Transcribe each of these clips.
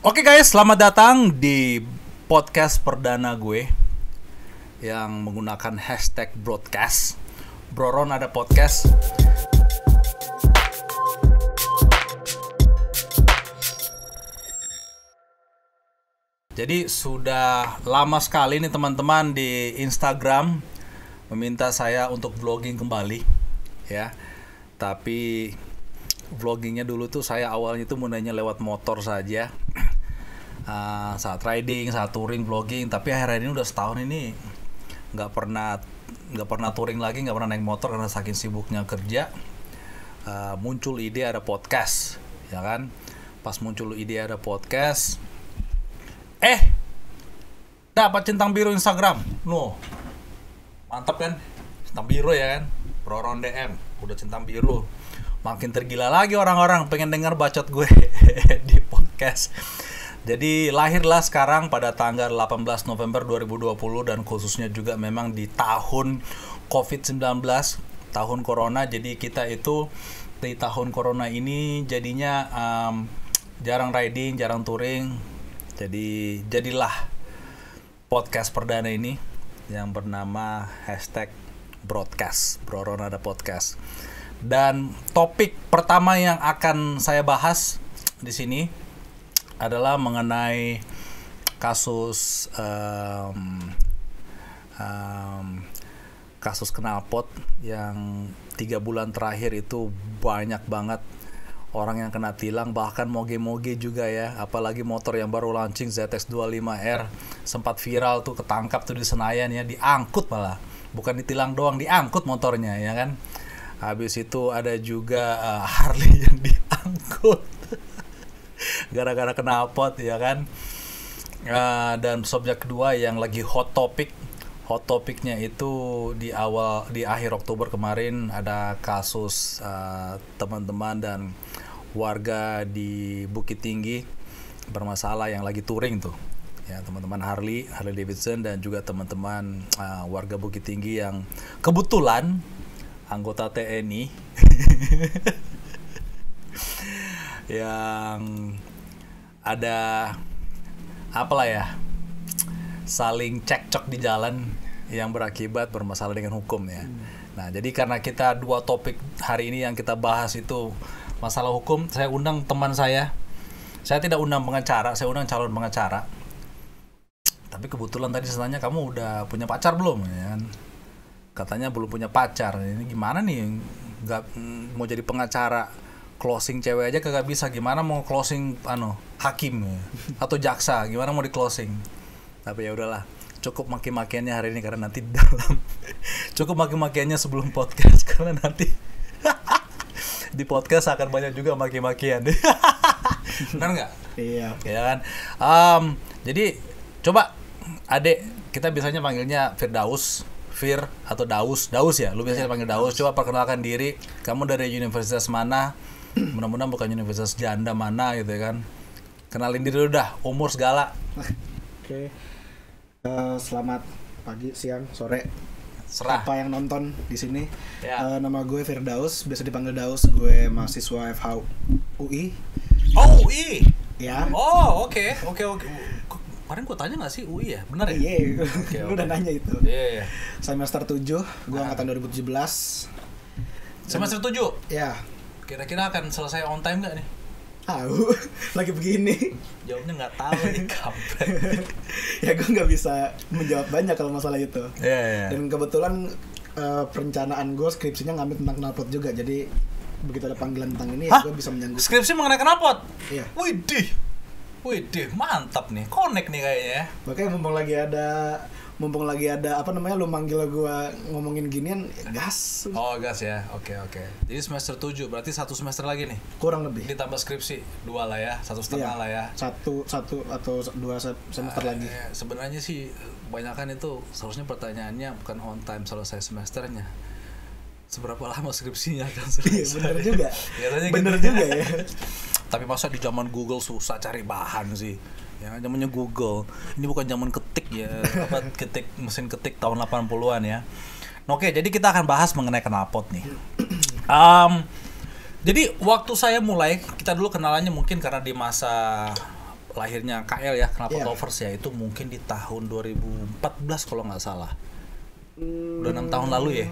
Oke guys, selamat datang di podcast perdana gue yang menggunakan hashtag broadcast. Broron ada podcast. Jadi sudah lama sekali nih teman-teman di Instagram meminta saya untuk vlogging kembali ya. Tapi vloggingnya dulu tuh saya awalnya tuh mulainya lewat motor saja. Saat riding, saat touring, vlogging. Tapi akhirnya ini udah setahun ini nggak pernah touring lagi, nggak pernah naik motor karena saking sibuknya kerja. Muncul ide ada podcast, ya kan? Pas muncul ide ada podcast, dapat centang biru Instagram. Mantap kan? Centang biru ya kan? Broron DM, udah centang biru. Makin tergila lagi orang-orang pengen dengar bacot gue di podcast. Jadi lahirlah sekarang pada tanggal 18 November 2020 dan khususnya juga memang di tahun COVID-19, tahun Corona. Jadi kita itu di tahun Corona ini jadinya jarang riding, jarang touring. Jadi jadilah podcast perdana ini yang bernama hashtag broadcast, Broron ada podcast. Dan topik pertama yang akan saya bahas di sini adalah mengenai kasus kasus knalpot yang 3 bulan terakhir itu banyak banget orang yang kena tilang, bahkan moge-moge juga ya, apalagi motor yang baru launching ZX25R sempat viral tuh, ketangkap tuh di Senayan ya, diangkut malah, bukan ditilang doang, diangkut motornya ya kan. Habis itu ada juga Harley yang diangkut gara-gara knalpot ya kan. Dan subjek kedua yang lagi hot topiknya itu di akhir Oktober kemarin ada kasus teman-teman dan warga di Bukit Tinggi bermasalah yang lagi touring tuh ya, teman-teman Harley Davidson dan juga teman-teman warga Bukit Tinggi yang kebetulan anggota TNI yang ada apalah ya, saling cekcok di jalan yang berakibat bermasalah dengan hukum ya. Nah, jadi karena kita dua topik hari ini yang kita bahas itu masalah hukum, saya undang teman saya. Saya tidak undang pengacara, saya undang calon pengacara. Tapi kebetulan tadi saya tanya, kamu udah punya pacar belum ya kan? Katanya belum punya pacar. Ini gimana nih? Nggak mau jadi pengacara, closing cewek aja kagak bisa, gimana mau closing hakim atau jaksa, gimana mau di closing. Tapi ya udahlah, cukup maki-makiannya hari ini karena nanti dalam cukup maki-makiannya sebelum podcast karena nanti di podcast akan banyak juga maki-makian. Benar nggak? Iya. Ya kan. Jadi coba Adek, kita biasanya panggilnya Firdaus, Fir atau Daus ya, lu biasanya panggil Daus. Coba perkenalkan diri, kamu dari universitas mana? Mudah-mudahan bukan universitas janda mana gitu ya kan. Kenalin diri dulu dah, umur segala. Oke. Selamat pagi, siang, sore. Serah. Apa yang nonton di sini? Ya. Nama gue Firdaus, biasa dipanggil Daus. Gue mahasiswa FH UI. Oh, UI. Ya. Oh, oke. Kemarin gue tanya nggak sih UI ya? Benar ya? Iya. Okay. Lu udah nanya itu. Iya. Semester 7, gue angkatan 2017. Semester 7? Ya. Kira-kira akan selesai on time nggak nih? Tahu, lagi begini. Jawabnya nggak tahu nih, kampret. Ya gue nggak bisa menjawab banyak kalau masalah itu. Iya. Dan kebetulan perencanaan gue skripsinya ngambil tentang knalpot juga, jadi begitu ada panggilan tentang ini ya gue bisa menyanggup. Skripsi mengenai knalpot? Iya. Widih, mantap nih, connect nih kayaknya. Makanya mumpung lagi ada lu manggil gua ngomongin ginian, gas. Oh, gas ya. Oke. Jadi semester 7, berarti 1 semester lagi nih. Kurang lebih. Ditambah skripsi 2 lah ya, 1,5 iya, lah ya. Satu atau 2 semester lagi. Sebenarnya sih kebanyakan itu seharusnya pertanyaannya bukan on time selesai semesternya. Seberapa lama skripsinya kan selesai? Iya, bener juga. Bener gitu. juga ya. Tapi masa di zaman Google susah cari bahan sih? Ya, zamannya Google. Ini bukan zaman ketik ya, mesin ketik tahun 80-an ya. Oke, jadi kita akan bahas mengenai knalpot nih. Jadi waktu saya mulai, kita dulu kenalannya mungkin karena di masa lahirnya KL ya, Knalpot Iya. Lovers ya, itu mungkin di tahun 2014 kalau nggak salah. Udah 6 tahun lalu ya.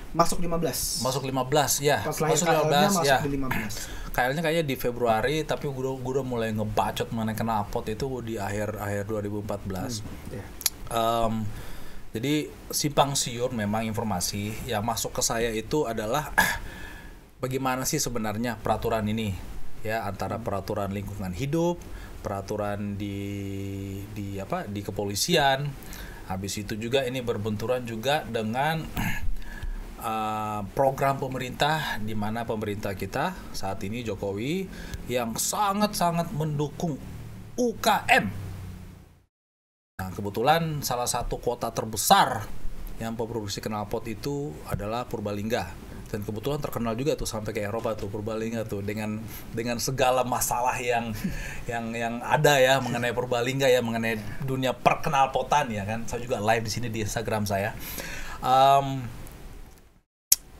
Masuk 15. Masuk 15 ya. Pas lahir Masuk KL-nya 15 masuk ya. di 15. KL-nya kayaknya di Februari, tapi gue udah mulai ngebacot mengenai knalpot itu di akhir 2014. Iya. Jadi simpang siur memang informasi yang masuk ke saya itu adalah bagaimana sih sebenarnya peraturan ini ya, antara peraturan lingkungan hidup, peraturan di kepolisian. Habis itu juga ini berbenturan juga dengan program pemerintah, di mana pemerintah kita saat ini Jokowi yang sangat-sangat mendukung UKM. Nah, kebetulan salah satu kota terbesar yang memproduksi knalpot itu adalah Purbalingga, dan kebetulan terkenal juga tuh sampai ke Eropa tuh Purbalingga tuh dengan segala masalah yang ada ya mengenai Purbalingga ya, mengenai dunia perknalpotan ya kan. Saya juga live di sini di Instagram saya.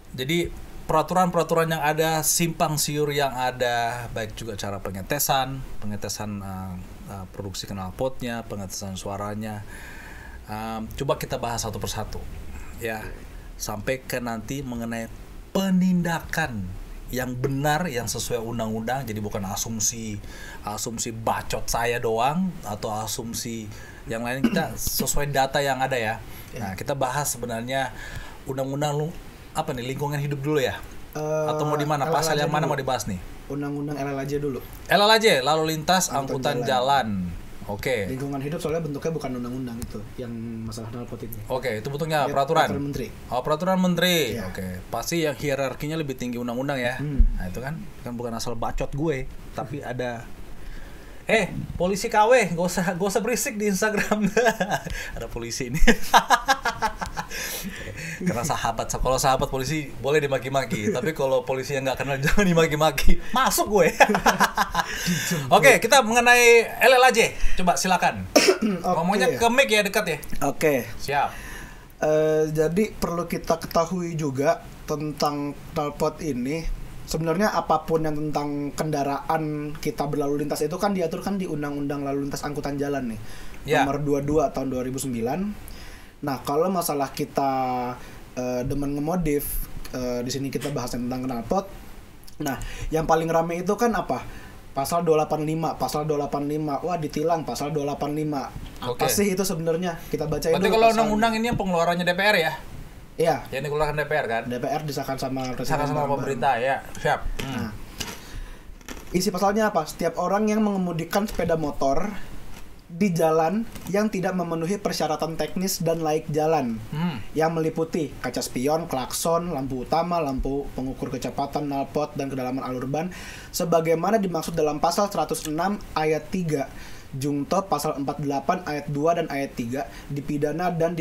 Jadi peraturan-peraturan yang ada, simpang siur yang ada, baik juga cara pengetesan produksi knalpotnya, pengetesan suaranya. Coba kita bahas satu persatu ya, sampai ke nanti mengenai penindakan yang benar, yang sesuai undang-undang. Jadi bukan asumsi bacot saya doang atau asumsi yang lain, kita sesuai data yang ada ya. Nah, kita bahas sebenarnya undang-undang lingkungan hidup dulu ya. Atau mau di mana? Pasal yang mana mau dibahas nih? Undang-undang LLAJ dulu. LLAJ, lalu lintas angkutan jalan. Oke. Lingkungan hidup soalnya bentuknya bukan undang-undang itu, yang masalah knalpot ini. Oke, itu bentuknya Ya, peraturan. Peraturan Menteri. Oh, peraturan menteri. Iya. Oke. Pasti yang hierarkinya lebih tinggi undang-undang ya. Nah, itu kan bukan asal bacot gue, tapi ada polisi KW, gak usah berisik di Instagram. Ada polisi ini. Karena kalau sahabat polisi boleh dimaki-maki, tapi kalau polisi yang nggak kenal jangan dimaki-maki. Masuk gue. Oke, kita mengenai LLAJ. Coba silakan. Ngomongnya ke mic ya, dekat ya. Oke. Siap. Jadi perlu kita ketahui juga tentang knalpot ini. Sebenarnya apapun yang tentang kendaraan kita berlalu lintas itu kan diatur kan di Undang-Undang Lalu Lintas Angkutan Jalan nih. Ya. Nomor 22 tahun 2009. Nah, kalau masalah kita demen ngemodif, di sini kita bahas tentang knalpot. Nah, yang paling rame itu kan apa? Pasal 285, pasal 285. Wah, ditilang pasal 285. Apa sih itu sebenarnya? Kita bacain Berarti dulu. kalau undang-undang ini yang pengeluarannya DPR ya? Iya. Yang dikeluarkan DPR kan? DPR disahkan sama presiden. Disahkan sama pemerintah ya. Siap. Nah, isi pasalnya apa? Setiap orang yang mengemudikan sepeda motor di jalan yang tidak memenuhi persyaratan teknis dan laik jalan, yang meliputi kaca spion, klakson, lampu utama, lampu pengukur kecepatan, knalpot, dan kedalaman alur ban, sebagaimana dimaksud dalam pasal 106 ayat 3 Jungto, pasal 48 ayat 2 dan ayat 3, dipidana dan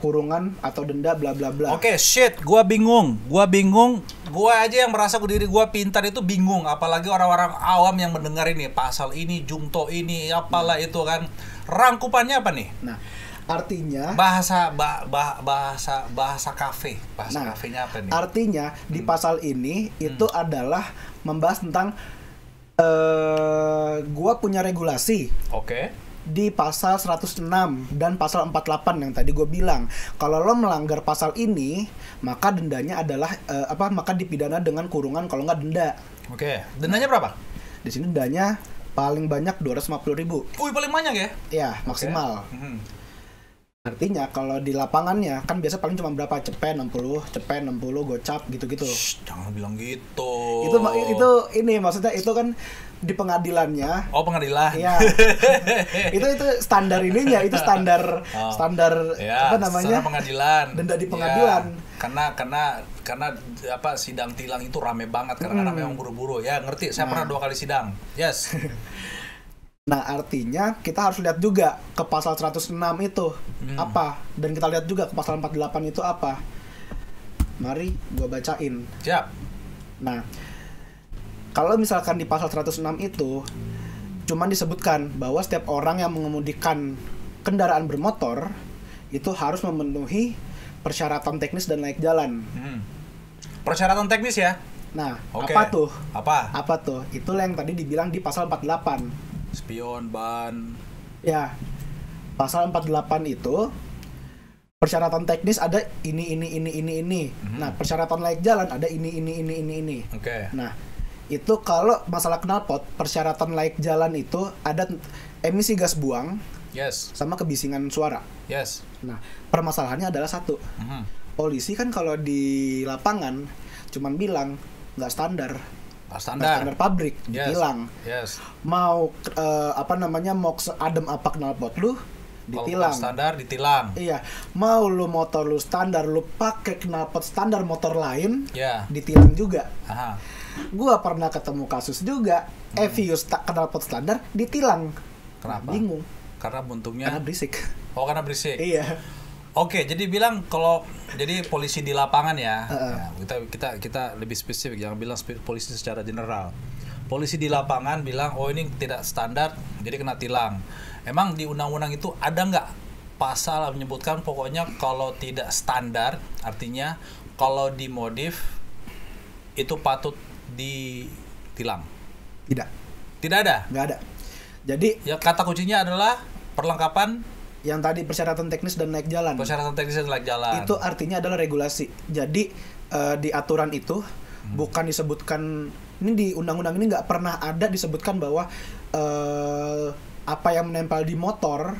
kurungan atau denda bla bla bla. Oke, shit, gua bingung. Gua aja yang merasa diri gua pintar itu bingung, apalagi orang-orang awam yang mendengar ini pasal ini, jungto ini, apalah itu kan. Rangkupannya apa nih? Nah, artinya Bahasa kafe. Bahasa Nah, kafenya apa nih? artinya di pasal ini itu adalah membahas tentang gua punya regulasi Oke. di pasal 106 dan pasal 48 yang tadi gue bilang. Kalau lo melanggar pasal ini, maka dendanya adalah maka dipidana dengan kurungan, kalau nggak denda. Oke. Dendanya berapa? Di sini dendanya paling banyak 250.000. Wih, paling banyak ya? Ya, maksimal. Artinya kalau di lapangannya kan biasa paling cuma berapa? Cepet 60, gocap gitu-gitu. Shh, jangan bilang gitu. Itu ini maksudnya itu kan di pengadilannya. Oh, pengadilan. Iya. itu standar ininya, itu standar Ya, apa namanya? standar pengadilan. Denda di pengadilan. Ya, karena sidang tilang itu rame banget karena memang buru-buru. Ya, ngerti. Saya pernah 2 kali sidang. Yes. Nah, artinya kita harus lihat juga ke pasal 106 itu apa, dan kita lihat juga ke pasal 48 itu apa. Mari gua bacain. Siap. Nah, kalau misalkan di pasal 106 itu cuman disebutkan bahwa setiap orang yang mengemudikan kendaraan bermotor itu harus memenuhi persyaratan teknis dan laik jalan. Persyaratan teknis ya? Nah, Oke. apa tuh? Apa? Apa tuh? Itulah yang tadi dibilang di pasal 48. Spion, ban. Ya. Pasal 48 itu persyaratan teknis ada ini. Nah, persyaratan layak jalan ada ini. Oke. Nah, itu kalau masalah knalpot, persyaratan layak jalan itu ada emisi gas buang Yes. sama kebisingan suara. Yes. Nah, permasalahannya adalah satu. Polisi kan kalau di lapangan cuman bilang nggak standar. Nggak standar pabrik, Yes. ditilang. Yes. Mau mau adem apa knalpot lu ditilang. Kalau standar ditilang. Iya, mau lu motor lu standar, lu pakai knalpot standar motor lain, Ya. ditilang juga. Aha. Gua pernah ketemu kasus juga, Evius knalpot standar ditilang. Kenapa? Bingung, Karena buntungnya. karena berisik. Oh, karena berisik. Iya. Oke, jadi bilang kalau jadi polisi di lapangan ya, Uh-uh. ya, kita lebih spesifik, jangan bilang polisi secara general. Polisi di lapangan bilang, oh ini tidak standar, jadi kena tilang. Emang di undang-undang itu ada nggak pasal yang menyebutkan pokoknya kalau tidak standar, artinya kalau dimodif itu patut ditilang? Tidak, Tidak ada. nggak ada. Jadi Ya kata kuncinya adalah perlengkapan yang tadi persyaratan teknis dan naik jalan. persyaratan teknis dan layak jalan. Itu artinya adalah regulasi. Jadi di aturan itu bukan disebutkan, ini di undang-undang ini nggak pernah ada disebutkan bahwa apa yang menempel di motor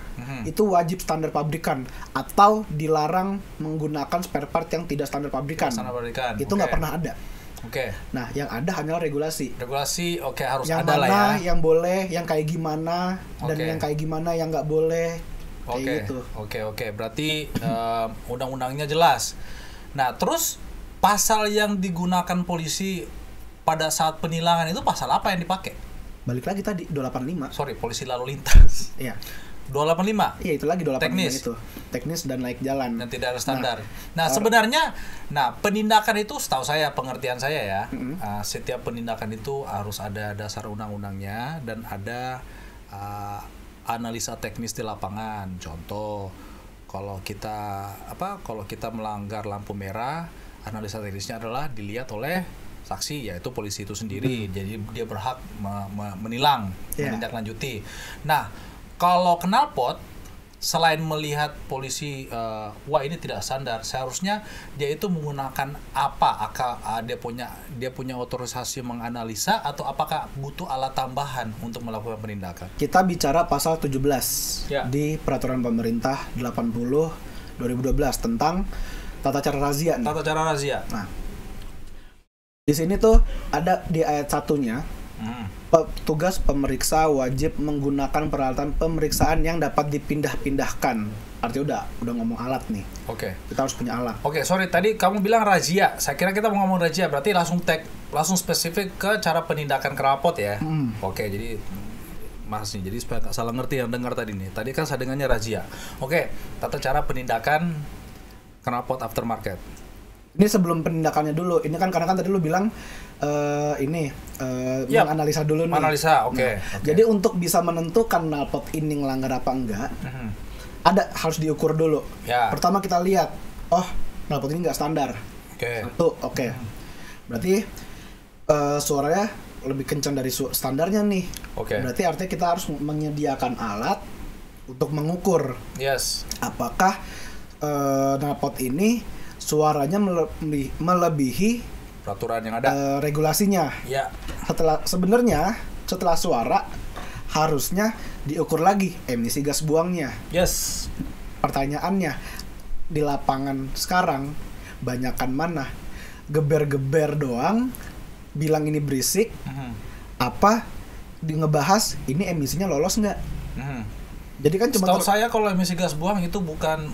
itu wajib standar pabrikan atau dilarang menggunakan spare part yang tidak standar pabrikan. Standar pabrikan. Itu nggak Oke. pernah ada. Oke. Nah, yang ada hanyalah regulasi. Regulasi harus Yang ada lah mana ya. yang boleh, yang kayak gimana, dan Oke. yang kayak gimana yang nggak boleh. Kayak gitu. Oke. Berarti undang-undangnya jelas. Nah, terus pasal yang digunakan polisi pada saat penilangan itu pasal apa yang dipakai? Balik lagi tadi 285. Sorry, polisi lalu lintas. Iya. 285 Iya, itu lagi 285 Teknis. itu. Teknis dan naik jalan. yang tidak ada standar. Nah, sebenarnya penindakan itu setahu saya, pengertian saya ya, setiap penindakan itu harus ada dasar undang-undangnya dan ada analisa teknis di lapangan. Contoh, kalau kita melanggar lampu merah, analisa teknisnya adalah dilihat oleh saksi, yaitu polisi itu sendiri. Jadi dia berhak menilang, Yeah. menindaklanjuti. Nah, kalau knalpot, selain melihat polisi, wah ini tidak standar, seharusnya dia itu menggunakan apa? Dia punya otorisasi menganalisa, atau apakah butuh alat tambahan untuk melakukan penindakan? Kita bicara pasal 17 Ya. di Peraturan Pemerintah 80 2012 tentang tata cara razia nih. Tata cara razia. Nah, di sini tuh ada di ayat 1-nya, petugas pemeriksa wajib menggunakan peralatan pemeriksaan yang dapat dipindah-pindahkan. Artinya udah ngomong alat nih. Oke. Kita harus punya alat. Oke, sorry, tadi kamu bilang razia. Saya kira kita mau ngomong razia, berarti langsung spesifik ke cara penindakan knalpot ya. Oke, jadi Mas nih, jadi supaya nggak salah ngerti yang dengar tadi nih. Tadi kan saya dengarnya razia. Oke, tata cara penindakan knalpot aftermarket. Ini sebelum penindakannya dulu. Ini kan karena kan tadi lu bilang Yap. menganalisa dulu nih. Analisa, oke. Nah, jadi untuk bisa menentukan knalpot ini ngelanggar apa enggak, harus diukur dulu. Ya. Pertama kita lihat, knalpot ini nggak standar. Oke. Satu, oke. Berarti suaranya lebih kencang dari standarnya nih. Oke. Berarti artinya kita harus menyediakan alat untuk mengukur Yes. apakah knalpot ini suaranya melebihi Peraturan yang ada. regulasinya. Ya. Setelah suara harusnya diukur lagi emisi gas buangnya. Yes. Pertanyaannya, di lapangan sekarang banyakan mana? Geber-geber doang, bilang ini berisik, apa ngebahas ini emisinya lolos nggak? Jadi kan cuma Setahu saya kalau emisi gas buang itu bukan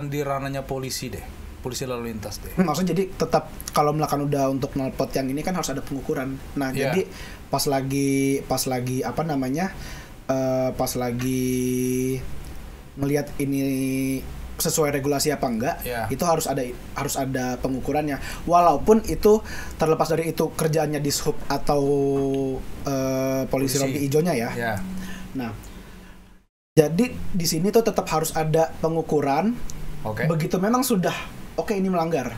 di ranahnya polisi deh. Polisi lalu lintas deh. maksudnya jadi tetap kalau melakukan udah untuk knalpot yang ini kan harus ada pengukuran. Nah, Yeah. jadi pas lagi melihat ini sesuai regulasi apa enggak, Yeah. itu harus ada pengukurannya. Walaupun itu terlepas dari itu kerjaannya dishub atau polisi rompi hijaunya ya. Ya. Nah, jadi di sini tuh tetap harus ada pengukuran. Oke. Begitu memang sudah oke ini melanggar,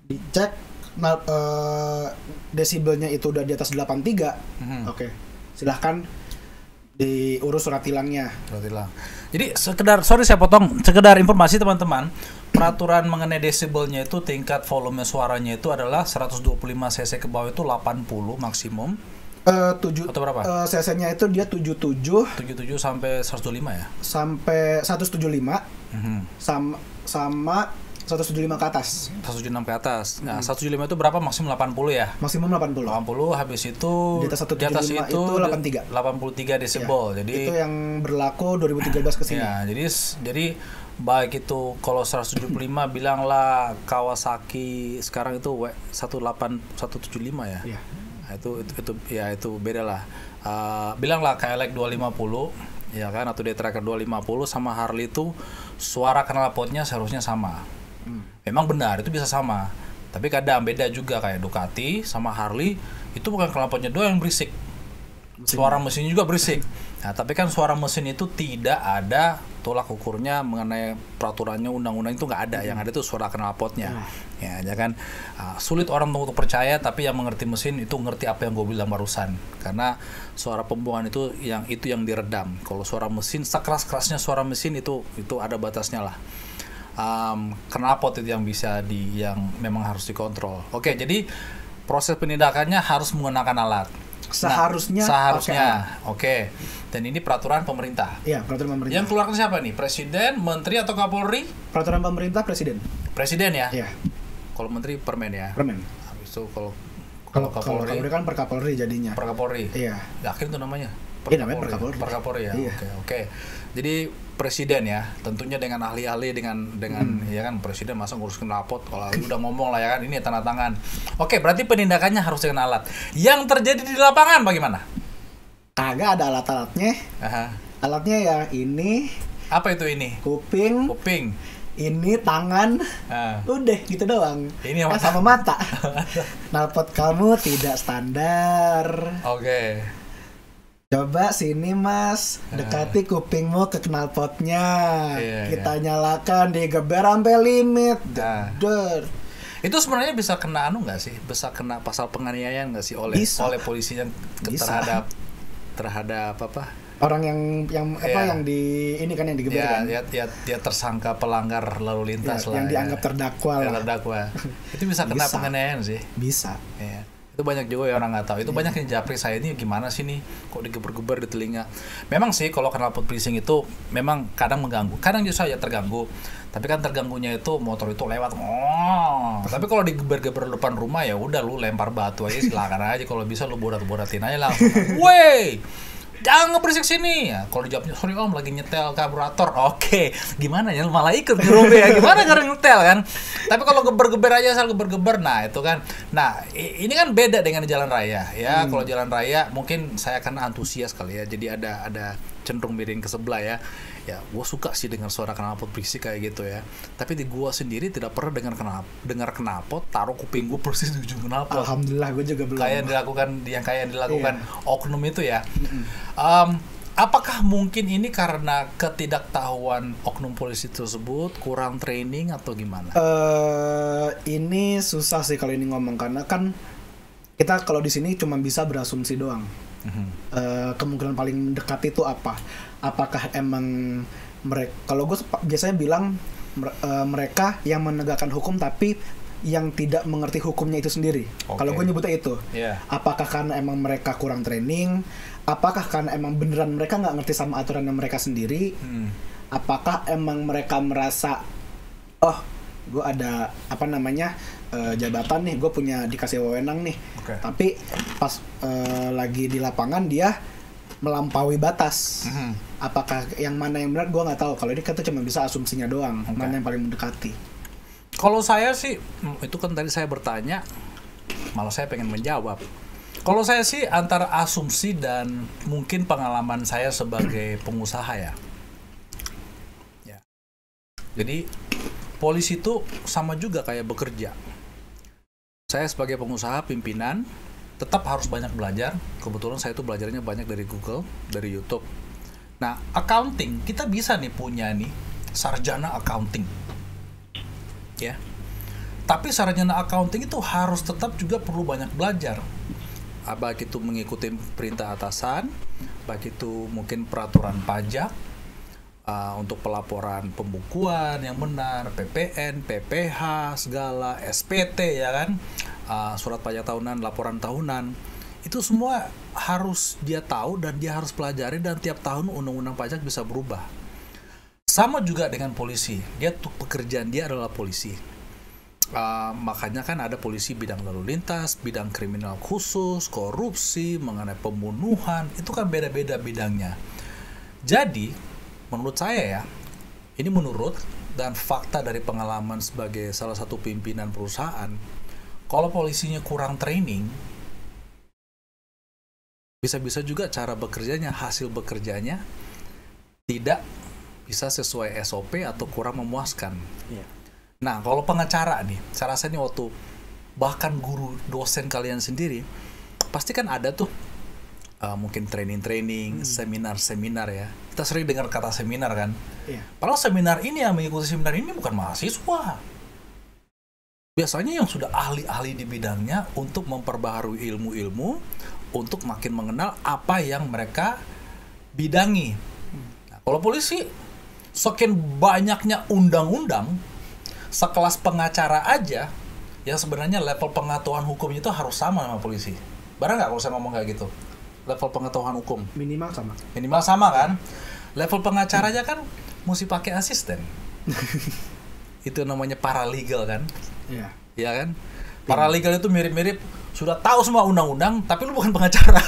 dicek desibelnya itu udah di atas 83, oke, silahkan diurus surat tilangnya. Surat tilang. Jadi sekedar informasi teman-teman, peraturan mengenai desibelnya itu tingkat volume suaranya itu adalah 125 cc ke bawah itu 80 maksimum. 7 atau berapa? cc-nya itu dia 77 sampai 125 ya? Sampai 175. Sama 175 ke atas. 176 ke atas. Nah, 175 itu berapa? Maksimum 80 ya? Maksimum 80. 80 habis itu di atas itu 83. 83 desibel. Ya, jadi itu yang berlaku 2013 ke sini. Ya, jadi baik itu kalau 175 bilanglah Kawasaki sekarang itu 175 ya. Iya. Nah, itu beda lah. Bilanglah KLX 250 ya kan, atau D-Tracker 250 sama Harley itu suara knalpotnya seharusnya sama. Memang benar itu bisa sama. Tapi kadang beda juga, kayak Ducati sama Harley itu bukan knalpotnya doang yang berisik. Suara mesin juga berisik. Nah, tapi kan suara mesin itu tidak ada tolak ukurnya mengenai peraturannya, undang-undang itu nggak ada. Yang ada itu suara knalpotnya. Ya kan. Sulit orang untuk percaya, tapi yang mengerti mesin itu ngerti apa yang gue bilang barusan. Karena suara pembuangan itu yang diredam. Kalau suara mesin, sekeras-kerasnya suara mesin itu ada batasnya lah. Knalpot itu yang yang memang harus dikontrol. Oke, jadi proses penindakannya harus menggunakan alat. Seharusnya. Oke. Dan ini peraturan pemerintah. Iya, peraturan pemerintah. Yang keluarkan siapa nih? Presiden, menteri atau Kapolri? Peraturan pemerintah presiden. Presiden ya? Iya. Kalau menteri permen ya? Permen. Habis itu kalau Kapolri kan per Kapolri jadinya. Per Kapolri. Iya. Yakin itu namanya? Iya, namanya per Kapolri. Per Kapolri ya. Iya. Oke. Jadi presiden ya, tentunya dengan ahli-ahli dengan ya kan, presiden masa ngurus knalpot, kalau udah ngomong lah ya kan, ini tanda tangan. Oke, berarti penindakannya harus dengan alat. Yang terjadi di lapangan bagaimana? Kagak ada alat-alatnya. Alatnya ya ini. Apa itu ini? Kuping. Ini tangan. Udah gitu doang. Ini sama mata. Knalpot kamu tidak standar. Oke. Coba sini mas, dekati kupingmu ke knalpotnya. Kita nyalakan, digeber sampai limit. Itu sebenarnya bisa kena nggak sih? Bisa kena pasal penganiayaan nggak sih oleh polisi yang terhadap apa? Orang yang di ini kan yang digeber kan? Dia tersangka pelanggar lalu lintas lah. Yang dianggap terdakwa. Itu bisa kena penganiayaan sih. Bisa. Ya. Itu banyak juga yang orang nggak tahu. Itu banyak yang japri saya ini gimana sih nih, kok digeber-geber di telinga. Memang sih kalau knalpot bising itu memang kadang mengganggu, kadang justru saja terganggu. Tapi kan terganggunya itu motor itu lewat. Tapi kalau digeber-geber depan rumah ya udah, lu lempar batu aja, silakan aja. Kalau bisa lu borat-boratin aja langsung. Wey, jangan ngeberisik sini ya. Kalau dijawabnya, sorry om lagi nyetel karburator. Oke, gimana ya, malah ikut ngerobe ya, gimana gara nyetel kan. Tapi kalau geber-geber aja, asal geber-geber, nah itu kan. Nah ini kan beda dengan di jalan raya ya. Kalau jalan raya mungkin saya akan antusias kali ya, jadi ada cenderung miring ke sebelah ya. Ya gue suka sih dengar suara knalpot berisik kayak gitu ya. Tapi di gue sendiri tidak pernah dengar knalpot taruh kuping gue persis di ujung knalpot. Alhamdulillah gue juga belum. Kayak dilakukan oknum itu ya. Apakah mungkin ini karena ketidaktahuan oknum polisi tersebut, kurang training atau gimana? Ini susah sih kalau ini ngomong, karena kan kita kalau di sini cuma bisa berasumsi doang. Kemungkinan paling dekat itu apa? Apakah emang mereka? Kalau gue biasanya bilang mereka yang menegakkan hukum tapi yang tidak mengerti hukumnya itu sendiri. Kalau gue nyebutnya itu. Apakah karena emang mereka kurang training? Apakah karena emang beneran mereka nggak ngerti sama aturan yang mereka sendiri? Apakah emang mereka merasa, oh, gue ada jabatan nih, gue punya dikasih wewenang nih, tapi pas lagi di lapangan dia melampaui batas. Apakah yang mana yang benar gue nggak tahu. Kalau ini kita cuma bisa asumsinya doang, mana yang paling mendekati. Kalau saya sih, itu kan tadi saya bertanya, malah saya pengen menjawab. Kalau saya sih antara asumsi dan mungkin pengalaman saya sebagai pengusaha ya. Jadi polisi itu sama juga kayak bekerja. Saya sebagai pengusaha pimpinan tetap harus banyak belajar. Kebetulan saya itu belajarnya banyak dari Google, dari YouTube. Nah, accounting kita bisa nih punya nih sarjana accounting. Ya. Tapi sarjana accounting itu harus tetap juga perlu banyak belajar. Baik itu mengikuti perintah atasan, baik itu mungkin peraturan pajak, untuk pelaporan pembukuan yang benar, PPN, PPH, segala, SPT ya kan, surat pajak tahunan, laporan tahunan, itu semua harus dia tahu dan dia harus pelajari, dan tiap tahun undang-undang pajak bisa berubah. Sama juga dengan polisi, dia tuh pekerjaan dia adalah polisi. Makanya kan ada polisi bidang lalu lintas, bidang kriminal khusus, korupsi, mengenai pembunuhan, itu kan beda-beda bidangnya. Jadi menurut saya ya, ini menurut dan fakta dari pengalaman sebagai salah satu pimpinan perusahaan, kalau polisinya kurang training, bisa-bisa juga cara bekerjanya, hasil bekerjanya tidak bisa sesuai SOP atau kurang memuaskan. Iya. Nah, kalau pengacara nih, saya rasa ini waktu bahkan guru dosen kalian sendiri, pasti kan ada tuh mungkin training-training, seminar-seminar ya. Kita sering dengar kata seminar kan. Iya. Padahal seminar ini, yang mengikuti seminar ini bukan mahasiswa. Biasanya yang sudah ahli-ahli di bidangnya untuk memperbaharui ilmu-ilmu, untuk makin mengenal apa yang mereka bidangi. Nah, kalau polisi, sekian banyaknya undang-undang, sekelas pengacara aja, yang sebenarnya level pengetahuan hukumnya itu harus sama sama polisi. Barang nggak kalau saya ngomong kayak gitu? Level pengetahuan hukum Minimal sama kan. Level pengacaranya kan mesti pakai asisten. Itu namanya paralegal kan. Iya. Iya kan. Paralegal itu mirip-mirip sudah tahu semua undang-undang, tapi lu bukan pengacara.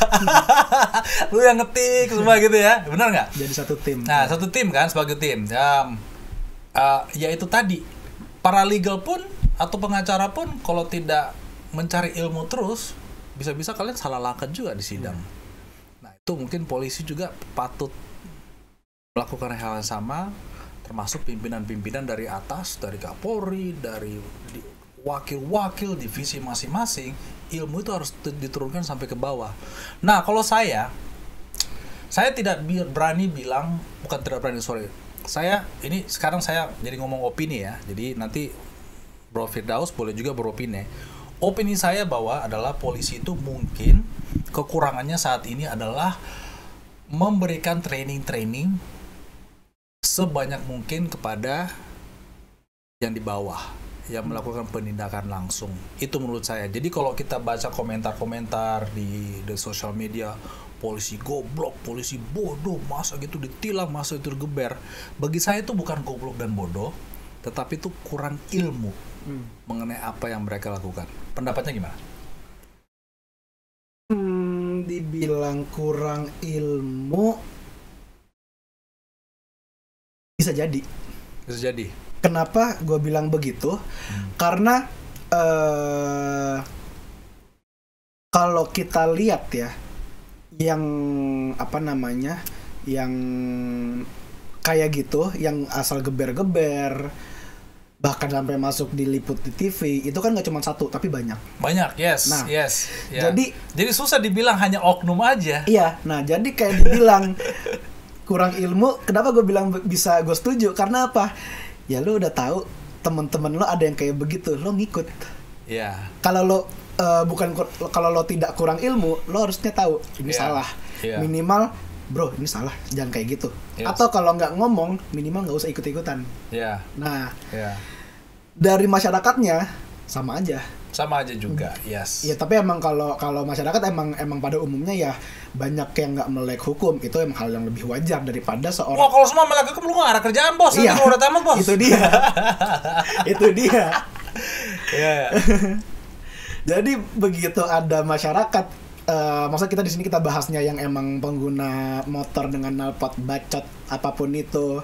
Lu yang ngetik semua gitu ya, benar nggak? Jadi satu tim. Nah, satu tim kan, sebagai tim ya itu tadi, paralegal pun atau pengacara pun kalau tidak mencari ilmu terus, bisa-bisa kalian salah langkah juga di sidang. Itu mungkin polisi juga patut melakukan hal yang sama, termasuk pimpinan-pimpinan dari atas, dari Kapolri, dari wakil-wakil divisi masing-masing, ilmu itu harus diturunkan sampai ke bawah. Nah, kalau saya tidak berani bilang, bukan tidak berani, sorry. Ini sekarang saya jadi ngomong opini ya, jadi nanti Bro Firdaus boleh juga beropini. Opini saya bahwa adalah polisi itu mungkin kekurangannya saat ini adalah memberikan training-training sebanyak mungkin kepada yang di bawah, yang melakukan penindakan langsung. Itu menurut saya. Jadi kalau kita baca komentar-komentar di sosial media, polisi goblok, polisi bodoh, masa gitu ditilang, masa itu digeber. Bagi saya itu bukan goblok dan bodoh, tetapi itu kurang ilmu mengenai apa yang mereka lakukan. Pendapatnya gimana? Dibilang kurang ilmu, bisa jadi. Bisa jadi. Kenapa gue bilang begitu? Karena kalau kita lihat ya, yang apa namanya, yang kayak gitu, yang asal geber-geber, bahkan sampai masuk diliput di TV, itu kan nggak cuma satu tapi banyak. Yes. Nah, yes. Ya. Jadi susah dibilang hanya oknum aja. Iya. Nah, jadi kayak dibilang kurang ilmu. Kenapa gue bilang bisa gue setuju? Karena apa? Ya lu udah tahu teman-teman lo ada yang kayak begitu, lo ngikut. Iya. Kalau lo kalau lo tidak kurang ilmu, lo harusnya tahu ini salah. Yeah. Minimal, bro, ini salah, jangan kayak gitu. Yes. Atau kalau nggak ngomong, minimal nggak usah ikut-ikutan. Iya. Nah, dari masyarakatnya sama aja. Sama aja juga, yes. Iya, tapi emang kalau masyarakat emang pada umumnya ya banyak yang nggak melek hukum, itu emang hal yang lebih wajar daripada seorang. Wah, kalau semua melek hukum lu nggak ada kerjaan, bos. Iya. Nanti udah tamat, bos. Itu dia. Itu dia. Iya. Jadi begitu ada masyarakat, maksudnya kita di sini kita bahasnya yang emang pengguna motor dengan knalpot bacot apapun itu,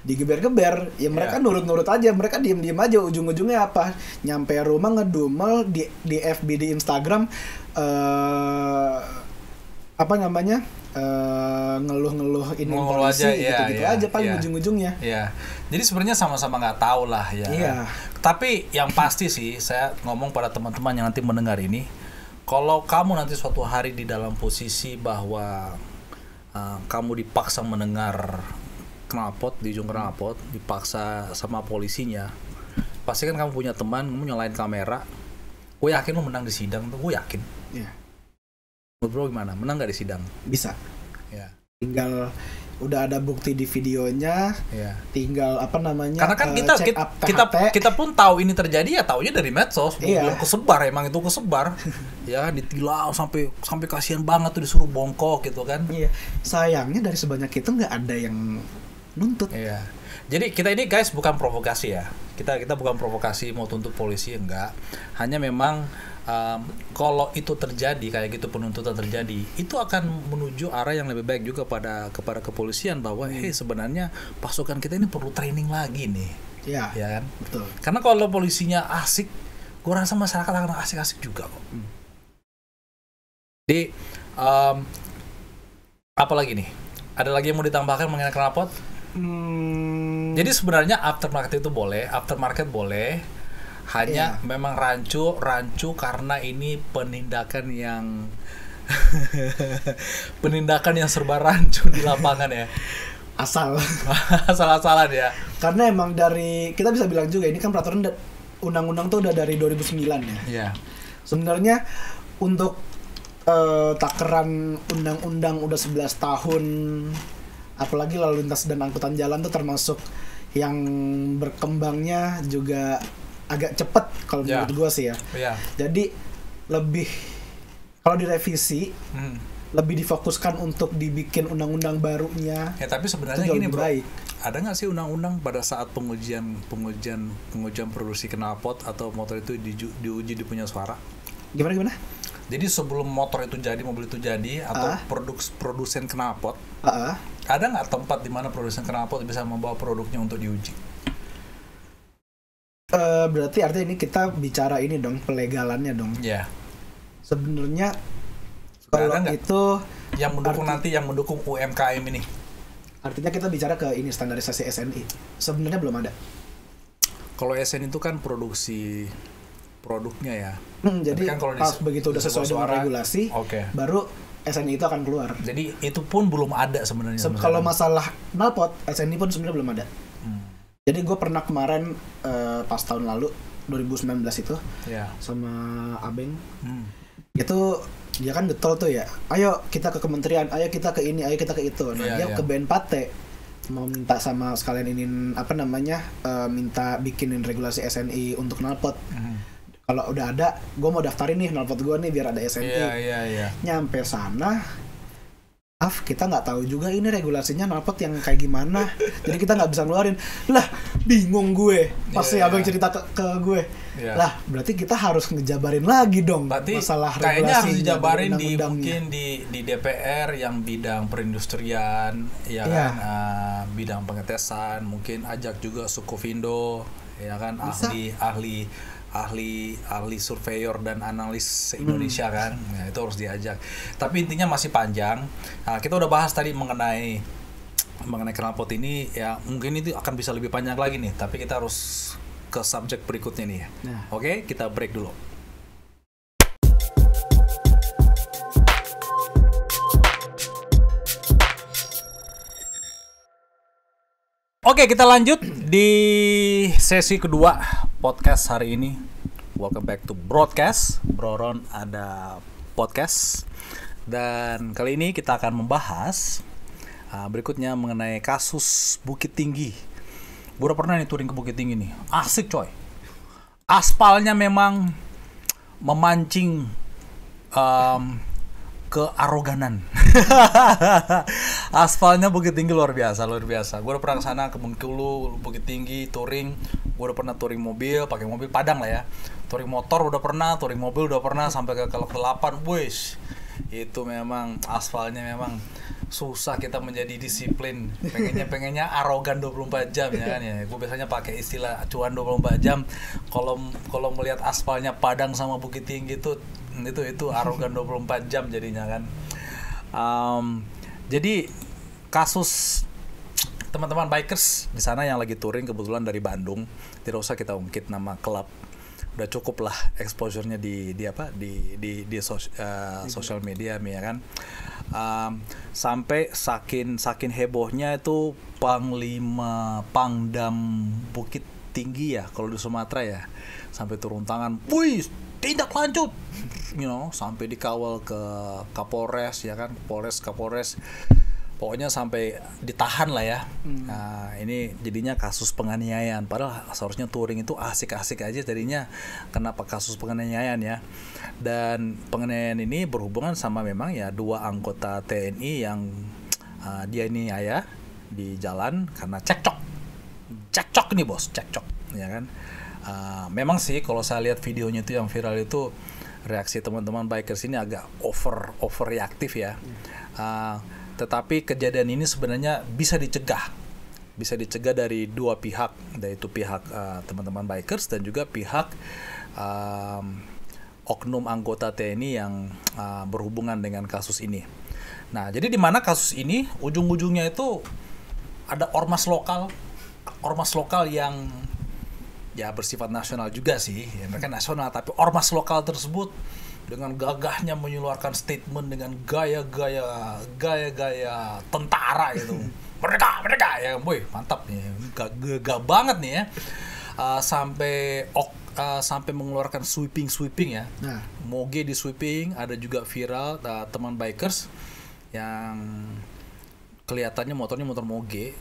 digeber-geber, ya mereka nurut-nurut aja, mereka diem-diem aja, ujung-ujungnya apa? Nyampe rumah ngedumel di FB, di Instagram, apa namanya? Ngeluh-ngeluh ini polisi gitu-gitu aja paling ujung-ujungnya. Iya. Jadi sebenarnya sama-sama nggak tahu lah ya. Iya. Tapi yang pasti sih saya ngomong pada teman-teman yang nanti mendengar ini, kalau kamu nanti suatu hari di dalam posisi bahwa kamu dipaksa mendengar knalpot di ujung knalpot, dipaksa sama polisinya, pasti kan kamu punya teman, kamu nyalain kamera, gue yakin lo menang di sidang tuh, gue yakin. Iya. Menurut bro gimana? Menang nggak di sidang? Bisa. Ya. Tinggal udah ada bukti di videonya. Ya. Tinggal apa namanya? Karena kan kita pun tahu ini terjadi ya, taunya dari medsos. Iya. Belum kesebar, emang itu kesebar. Ya ditilau sampai kasihan banget tuh disuruh bongkok gitu kan. Iya. Sayangnya dari sebanyak itu nggak ada yang nuntut. Iya. Jadi kita ini guys bukan provokasi ya. Kita bukan provokasi mau tuntut polisi, enggak. Hanya memang kalau itu terjadi kayak gitu, penuntutan terjadi, itu akan menuju arah yang lebih baik juga kepada kepolisian bahwa sebenarnya pasukan kita ini perlu training lagi nih. Iya. Ya kan? Betul. Karena kalau polisinya asik, gue rasa masyarakat akan asik-asik juga kok. Jadi apa lagi nih? Ada lagi yang mau ditambahkan mengenai knalpot? Jadi sebenarnya aftermarket itu boleh, aftermarket boleh, hanya memang rancu karena ini penindakan yang serba rancu di lapangan ya. Asal-asalan ya. Karena emang dari kita bisa bilang juga ini kan peraturan undang-undang tuh udah dari 2009 ya. Iya. Sebenarnya untuk takaran undang-undang udah 11 tahun, apalagi lalu lintas dan angkutan jalan tuh termasuk yang berkembangnya juga agak cepet kalau menurut gue sih ya. Jadi lebih kalau direvisi lebih difokuskan untuk dibikin undang-undang barunya. Ya tapi sebenarnya gini bro, ada nggak sih undang-undang pada saat pengujian produksi knalpot atau motor itu diuji di punya suara? Gimana? Jadi sebelum motor itu jadi, mobil itu jadi, atau produsen knalpot, ada nggak tempat di mana produsen knalpot bisa membawa produknya untuk diuji? Berarti artinya ini kita bicara ini dong, pelegalannya dong. Iya. Sebenarnya kalau itu yang mendukung UMKM ini. Artinya kita bicara ke ini standarisasi SNI. Sebenarnya belum ada. Kalau SNI itu kan produksi produknya ya. Jadi kan kalau begitu udah sesuai dengan regulasi, baru SNI itu akan keluar. Jadi itu pun belum ada sebenarnya. Kalau masalah knalpot, SNI pun sebenarnya belum ada. Jadi gue pernah kemarin pas tahun lalu 2019 itu sama Abeng, itu dia kan getol tuh ya. Ayo kita ke kementerian, ayo kita ke ini, ayo kita ke itu. Nah dia ke BNPT mau minta sama sekalian ini minta bikinin regulasi SNI untuk knalpot. Kalau udah ada, gue mau daftarin nih knalpot gue nih biar ada SNI. Nyampe sana, kita nggak tahu juga ini regulasinya knalpot yang kayak gimana. Jadi kita nggak bisa ngeluarin. Lah, bingung gue. Pasti abang cerita ke gue. Lah, berarti kita harus ngejabarin lagi dong. Berarti masalah regulasi. Kayaknya harus dijabarin mungkin di DPR yang bidang perindustrian, kan, bidang pengetesan. Mungkin ajak juga Sukovindo, ya kan, ahli surveyor dan analis Indonesia kan, ya, itu harus diajak. Tapi intinya masih panjang. Nah, kita udah bahas tadi mengenai knalpot ini, ya mungkin itu akan bisa lebih panjang lagi nih. Tapi kita harus ke subjek berikutnya nih ya. Oke, kita break dulu. Oke, kita lanjut di sesi kedua podcast hari ini. Welcome back to Broadcast. Broron ada podcast. Dan kali ini kita akan membahas berikutnya mengenai kasus Bukit Tinggi. Gue udah pernah nih touring ke Bukit Tinggi nih. Asik coy. Aspalnya memang memancing kearoganan. Aspalnya Bukit Tinggi luar biasa. Gue udah pernah kesana ke Bengkulu, Bukit Tinggi, touring. Gue udah pernah touring mobil, pakai mobil Padang lah ya. Touring motor udah pernah, touring mobil udah pernah sampai ke Kelok 8. Wih, itu memang aspalnya memang susah kita menjadi disiplin. Pengennya arogan 24 jam ya kan ya. Gue biasanya pakai istilah cuan 24 jam. Kalau melihat aspalnya Padang sama Bukit Tinggi itu arogan 24 jam jadinya kan. Jadi kasus teman-teman bikers di sana yang lagi touring kebetulan dari Bandung, tidak usah kita ungkit nama klub, udah cukup lah exposure-nya di sosial media ya kan. Sampai saking hebohnya itu Pangdam Bukit tinggi ya kalau di Sumatera ya, sampai turun tangan, wih tindak lanjut, sampai dikawal ke Kapolres ya kan, Kapolres, pokoknya sampai ditahan lah ya. Nah, ini jadinya kasus penganiayaan. Padahal seharusnya touring itu asik-asik aja, jadinya kenapa kasus penganiayaan ya. Dan penganiayaan ini berhubungan sama memang ya 2 anggota TNI yang dia ini ayah di jalan karena cekcok nih bos, cekcok ya kan. Memang sih kalau saya lihat videonya itu yang viral itu, reaksi teman-teman bikers ini agak overreaktif ya. Tetapi kejadian ini sebenarnya bisa dicegah dari 2 pihak, yaitu pihak teman-teman bikers dan juga pihak oknum anggota TNI yang berhubungan dengan kasus ini. Nah, jadi di mana kasus ini ujung-ujungnya itu ada ormas lokal yang ya bersifat nasional juga sih, ya, mereka nasional, tapi ormas lokal tersebut dengan gagahnya mengeluarkan statement dengan gaya-gaya tentara gitu. Merdeka ya, boy, mantap nih, gagah banget nih ya. Sampai mengeluarkan sweeping ya. Nah, moge di sweeping, ada juga viral teman bikers yang kelihatannya motornya motor moge.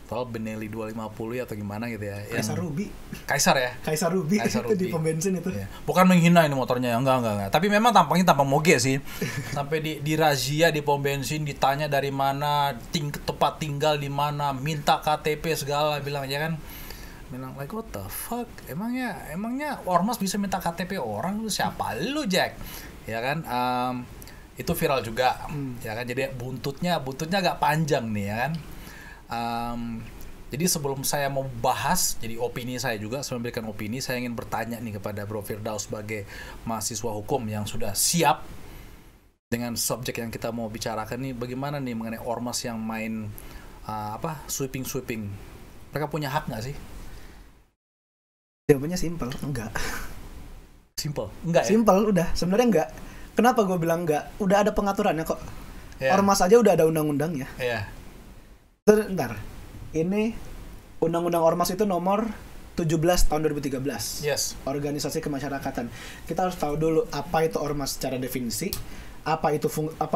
Padahal Benelli 250 ya atau gimana gitu ya. Kaisar Ruby. Kaisar Ruby. Itu di pom bensin itu. Ya. Bukan menghina ini motornya, enggak. Tapi memang tampangnya tampang moge sih. Sampai di razia di pom bensin, ditanya dari mana, tempat tinggal di mana, minta KTP segala, bilang like what the fuck? Emangnya ormas bisa minta KTP orang? Lu siapa lu, Jack? Ya kan? Itu viral juga. Ya kan, jadi buntutnya agak panjang nih ya kan. Jadi sebelum saya mau bahas, jadi opini saya juga, saya memberikan opini, saya ingin bertanya nih kepada Bro Firdaus sebagai mahasiswa hukum yang sudah siap dengan subjek yang kita mau bicarakan nih, bagaimana nih mengenai ormas yang main sweeping. Mereka punya hak nggak sih? Jawabannya simpel, enggak. Enggak ya? Simpel, udah. Sebenarnya enggak. Kenapa gue bilang enggak? Udah ada pengaturannya kok. Yeah. Ormas aja udah ada undang-undangnya. Iya. Bentar, ini Undang-Undang Ormas itu nomor 17 tahun 2013. Yes. Organisasi kemasyarakatan. Kita harus tahu dulu apa itu ormas secara definisi, apa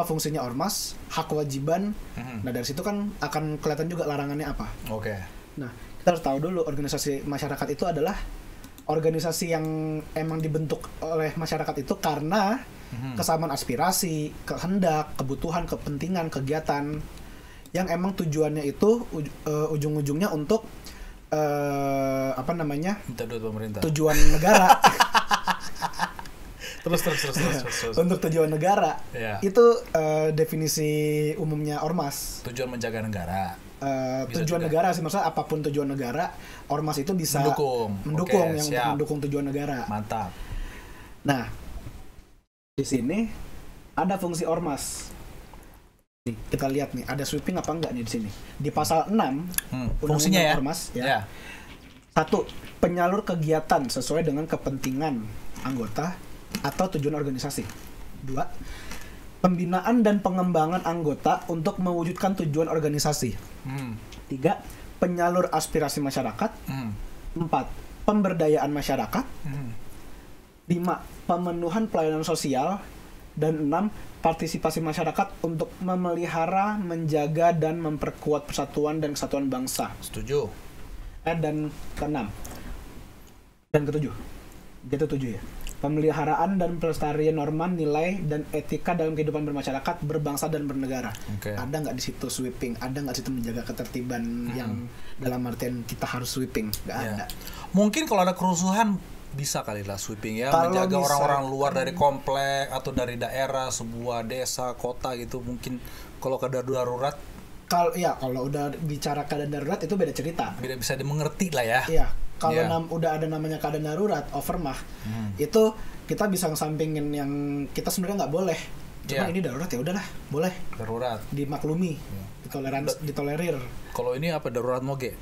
fungsinya ormas, hak kewajiban. Nah, dari situ kan akan kelihatan juga larangannya apa. Oke. Nah, kita harus tahu dulu organisasi masyarakat itu adalah organisasi yang emang dibentuk oleh masyarakat itu karena kesamaan aspirasi, kehendak, kebutuhan, kepentingan, kegiatan yang emang tujuannya itu ujung-ujungnya untuk minta duit pemerintah. Tujuan negara. terus. Untuk tujuan negara. Yeah. Itu definisi umumnya ormas. Tujuan menjaga negara. Tujuan juga. Negara sih, maksudnya apapun tujuan negara, ormas itu bisa mendukung yang untuk mendukung tujuan negara. Mantap. Nah, di sini ada fungsi ormas. Nih, kita lihat nih, ada sweeping apa enggak nih di sini. Di pasal 6 fungsinya ya. Ormas ya. 1. Penyalur kegiatan sesuai dengan kepentingan anggota atau tujuan organisasi. 2. Pembinaan dan pengembangan anggota untuk mewujudkan tujuan organisasi. 3. Penyalur aspirasi masyarakat. 4. Pemberdayaan masyarakat. 5. Pemenuhan pelayanan sosial. Dan 6. Partisipasi masyarakat untuk memelihara, menjaga, dan memperkuat persatuan dan kesatuan bangsa. Setuju. Dan ke-6. Dan ke-7. Itu 7 ya. Pemeliharaan dan pelestarian norma, nilai, dan etika dalam kehidupan bermasyarakat, berbangsa, dan bernegara. Okay. Ada nggak di situ sweeping? Ada nggak di situ menjaga ketertiban yang dalam artian kita harus sweeping? Nggak ada. Mungkin kalau ada kerusuhan, bisa kali lah sweeping ya, kalau menjaga orang-orang luar dari komplek atau dari daerah, sebuah desa, kota gitu. Mungkin kalau keadaan darurat. Kalau udah bicara keadaan darurat itu beda cerita. Beda, bisa dimengerti lah ya. Iya. Kalau udah ada namanya keadaan darurat, overmah, itu kita bisa ngesampingin yang kita sebenarnya nggak boleh. Cuma ini darurat ya udahlah, boleh. Darurat. Dimaklumi, ditolerir. Kalau ini apa, darurat moge?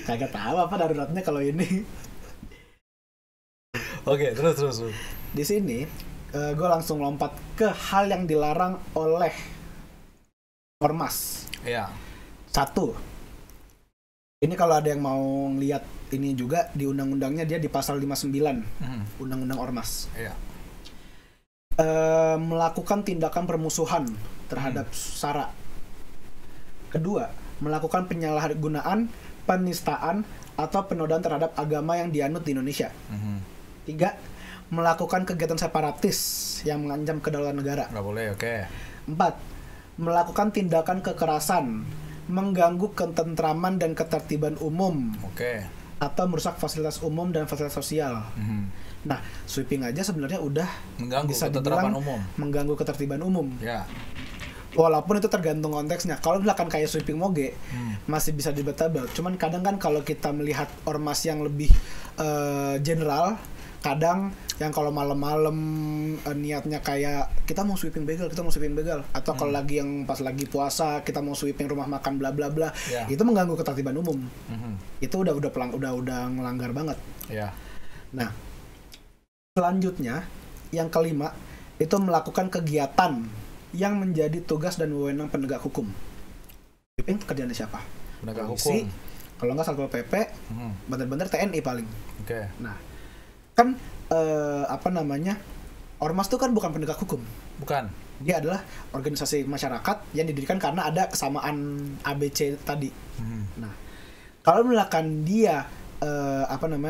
Kagak tahu apa daruratnya kalau ini. Oke, terus. Di sini gue langsung lompat ke hal yang dilarang oleh ormas. Iya. 1. Ini kalau ada yang mau lihat ini juga di undang-undangnya, dia di pasal 59 Undang-Undang Ormas. Iya. Melakukan tindakan permusuhan terhadap sara. Kedua, melakukan penyalahgunaan, penistaan atau penodaan terhadap agama yang dianut di Indonesia. Tiga, melakukan kegiatan separatis yang mengancam kedaulatan negara. Nggak boleh, oke. 4. Melakukan tindakan kekerasan, mengganggu ketentraman dan ketertiban umum, Oke. atau merusak fasilitas umum dan fasilitas sosial. Nah, sweeping aja sebenarnya udah Mengganggu bisa ketertiban dibilang umum. mengganggu ketertiban umum. Ya. Walaupun itu tergantung konteksnya. Kalau misalkan kayak sweeping moge, masih bisa debatable. Cuman kadang kan kalau kita melihat ormas yang lebih general, kadang yang kalau malam-malam niatnya kayak kita mau sweeping begal, atau kalau lagi yang pas lagi puasa kita mau sweeping rumah makan bla bla bla, itu mengganggu ketertiban umum. Itu udah ngelanggar banget. Ya. Nah, selanjutnya yang kelima itu melakukan kegiatan yang menjadi tugas dan wewenang penegak hukum. Sweeping kerjaan siapa? Penegak Polisi, hukum. kalau nggak Satpol PP, bener-bener TNI paling. Oke. Nah, kan ormas itu kan bukan penegak hukum. Bukan. Dia adalah organisasi masyarakat yang didirikan karena ada kesamaan ABC tadi. Nah, kalau misalkan dia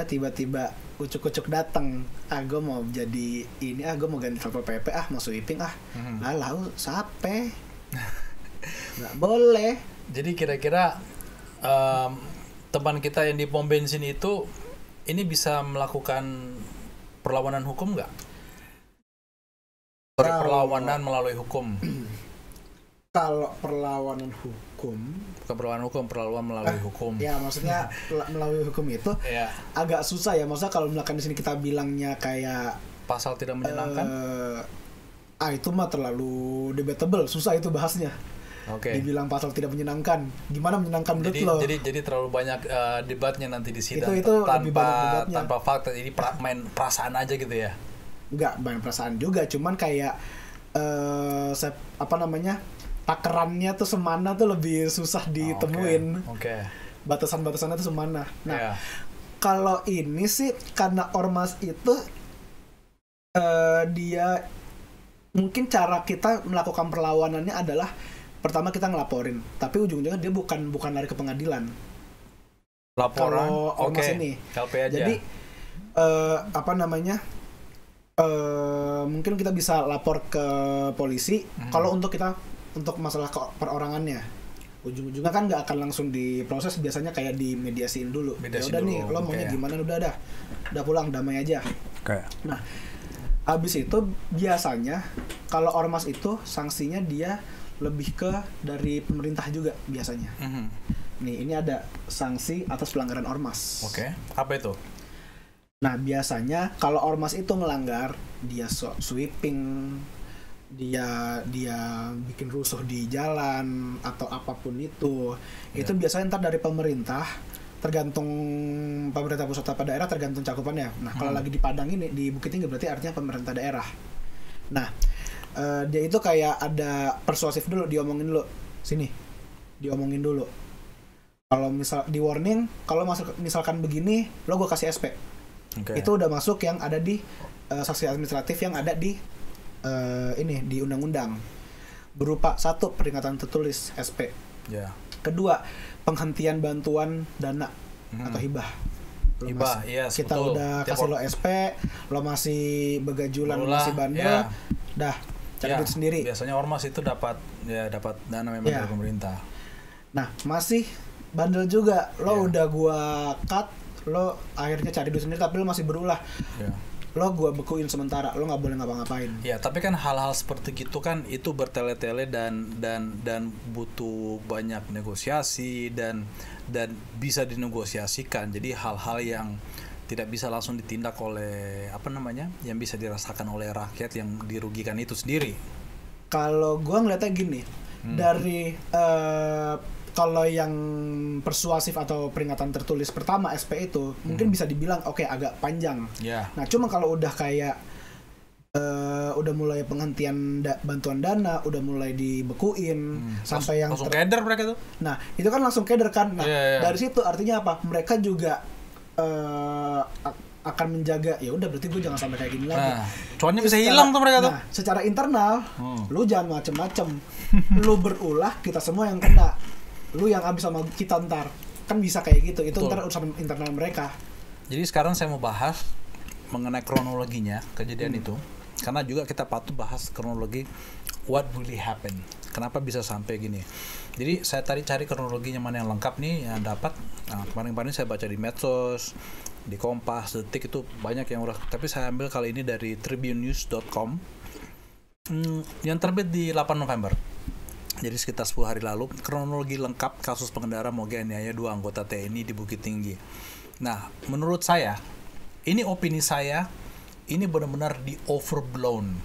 tiba-tiba ucuk-ucuk datang, gue mau jadi ini, gue mau ganti Satpol PP, mau sweeping, lalu sape nggak boleh. Jadi kira-kira teman kita yang di pom bensin itu ini bisa melakukan perlawanan hukum nggak? Perlawanan melalui hukum. Kalau perlawanan hukum, Bukan perlawanan melalui hukum. ya maksudnya melalui hukum itu Ya. agak susah ya. Maksudnya kalau misalkan di sini kita bilangnya kayak Pasal tidak menyenangkan. Itu mah terlalu debatable, susah itu bahasnya. Oke. Dibilang pasal tidak menyenangkan, gimana menyenangkan menurut lo? Jadi terlalu banyak debatnya nanti di sidang Itu lebih banyak debatnya. tanpa fakta. Ini main perasaan aja gitu ya. Nggak main perasaan juga, cuman kayak takerannya tuh semana tuh lebih susah ditemuin. Oke. Batasan-batasannya tuh semana. Nah, Ya. kalau ini sih karena ormas itu dia mungkin cara kita melakukan perlawanannya adalah pertama kita ngelaporin, tapi ujung-ujungnya dia bukan lari ke pengadilan. Laporan. Kalau ormas Oke. ini. LP aja. Jadi mungkin kita bisa lapor ke polisi. Kalau untuk masalah perorangannya, ujung-ujungnya kan nggak akan langsung diproses, biasanya kayak dimediasiin dulu. Ya udah nih, lo maunya gimana, udah pulang, damai aja. Oke. Nah, habis itu biasanya kalau ormas itu sanksinya dia lebih ke dari pemerintah juga biasanya. Nih, ini ada sanksi atas pelanggaran ormas. Oke. Apa itu? Nah, biasanya kalau ormas itu ngelanggar, dia sweeping, dia bikin rusuh di jalan atau apapun itu biasanya ntar dari pemerintah, tergantung pemerintah pusat apa daerah, tergantung cakupannya. Nah, kalau lagi di Padang ini, di Bukit Tinggi, berarti artinya pemerintah daerah. Nah, dia itu kayak ada persuasif dulu, diomongin diomongin dulu. Kalau misal di warning, kalau misalkan begini, lo gue kasih SP. Okay. Itu udah masuk yang ada di sanksi administratif yang ada di di undang-undang, berupa 1 peringatan tertulis SP. Yeah. Kedua, penghentian bantuan dana atau hibah. Hibah, yes, kita betul. udah kasih lo SP, lo masih begajulan, masih bandel, dah cari duit sendiri. Biasanya ormas itu dapat dana memang dari pemerintah. Nah, masih bandel juga, lo udah gua cut, lo akhirnya cari duit sendiri, tapi lo masih berulah. Lo gua bekuin sementara, lo nggak boleh ngapa-ngapain. Ya, tapi kan hal-hal seperti gitu kan itu bertele-tele dan butuh banyak negosiasi dan bisa dinegosiasikan. Jadi hal-hal yang tidak bisa langsung ditindak oleh yang bisa dirasakan oleh rakyat yang dirugikan itu sendiri. Kalau gua ngeliatnya gini, dari kalau yang persuasif atau peringatan tertulis pertama SP itu mungkin bisa dibilang agak panjang. Yeah. Nah, cuma kalau udah kayak udah mulai penghentian bantuan dana, udah mulai dibekuin sampai yang langsung keder mereka tuh. Nah, itu kan langsung keder kan. Nah, Iya. dari situ artinya apa? Mereka juga akan menjaga, ya udah berarti gue jangan sampai kayak gini lagi. Nah, cuannya bisa hilang tuh mereka tuh. Nah, secara internal, lu jangan macem-macem. Lu berulah, kita semua yang kena. Lu yang habis sama kita ntar. Kan bisa kayak gitu. Itu Betul. ntar urusan internal mereka. Jadi sekarang saya mau bahas mengenai kronologinya kejadian itu. Karena juga kita patut bahas kronologi what really happened. Kenapa bisa sampai gini. Jadi saya tadi cari kronologinya mana yang lengkap nih yang dapat. Nah, kemarin-kemarin saya baca di medsos, di Kompas, Detik itu banyak yang udah. Tapi saya ambil kali ini dari tribunenews.com yang terbit di 8 November. Jadi sekitar 10 hari lalu, kronologi lengkap kasus pengendara moge aniaya 2 anggota TNI di Bukit Tinggi. Nah, menurut saya, ini opini saya, ini benar-benar di overblown.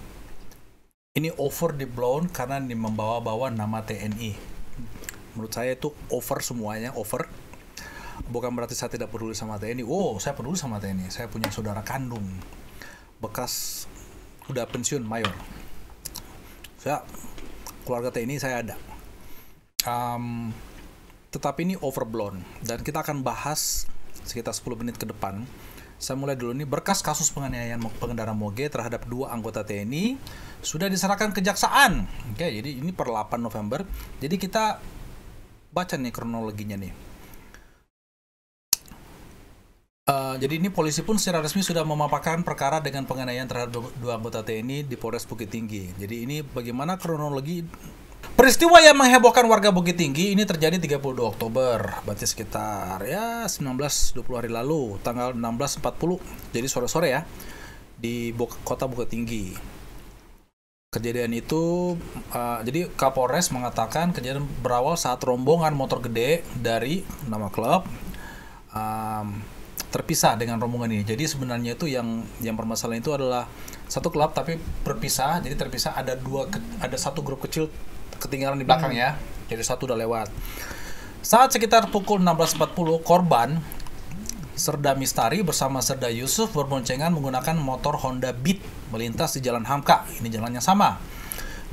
Ini over di blown karena ini membawa-bawa nama TNI. Menurut saya itu over semuanya, over. Bukan berarti saya tidak peduli sama TNI. Oh, saya peduli sama TNI. Saya punya saudara kandung bekas udah pensiun mayor. Saya keluarga TNI saya ada. Tetapi ini overblown dan kita akan bahas sekitar 10 menit ke depan. Saya mulai dulu nih, berkas kasus penganiayaan pengendara moge terhadap 2 anggota TNI sudah diserahkan kejaksaan. Oke, jadi ini per 8 November. Jadi kita baca nih kronologinya nih. Jadi ini polisi pun secara resmi sudah memaparkan perkara dengan penganiayaan terhadap 2 anggota TNI di Polres Bukit Tinggi. Jadi ini bagaimana kronologi peristiwa yang menghebohkan warga Bukit Tinggi ini terjadi 32 Oktober. Berarti sekitar ya 19-20 hari lalu, tanggal 16.40. Jadi sore-sore ya di kota Bukit Tinggi. Kejadian itu jadi Kapolres mengatakan kejadian berawal saat rombongan motor gede dari nama klub terpisah dengan rombongan ini. Jadi sebenarnya itu yang permasalahan itu adalah satu klub tapi berpisah. Jadi terpisah ada satu grup kecil ketinggalan di belakang ya. Jadi satu udah lewat. Saat sekitar pukul 16.40 korban Serda Mistari bersama Serda Yusuf berboncengan menggunakan motor Honda Beat melintas di Jalan Hamka. Ini jalan yang sama.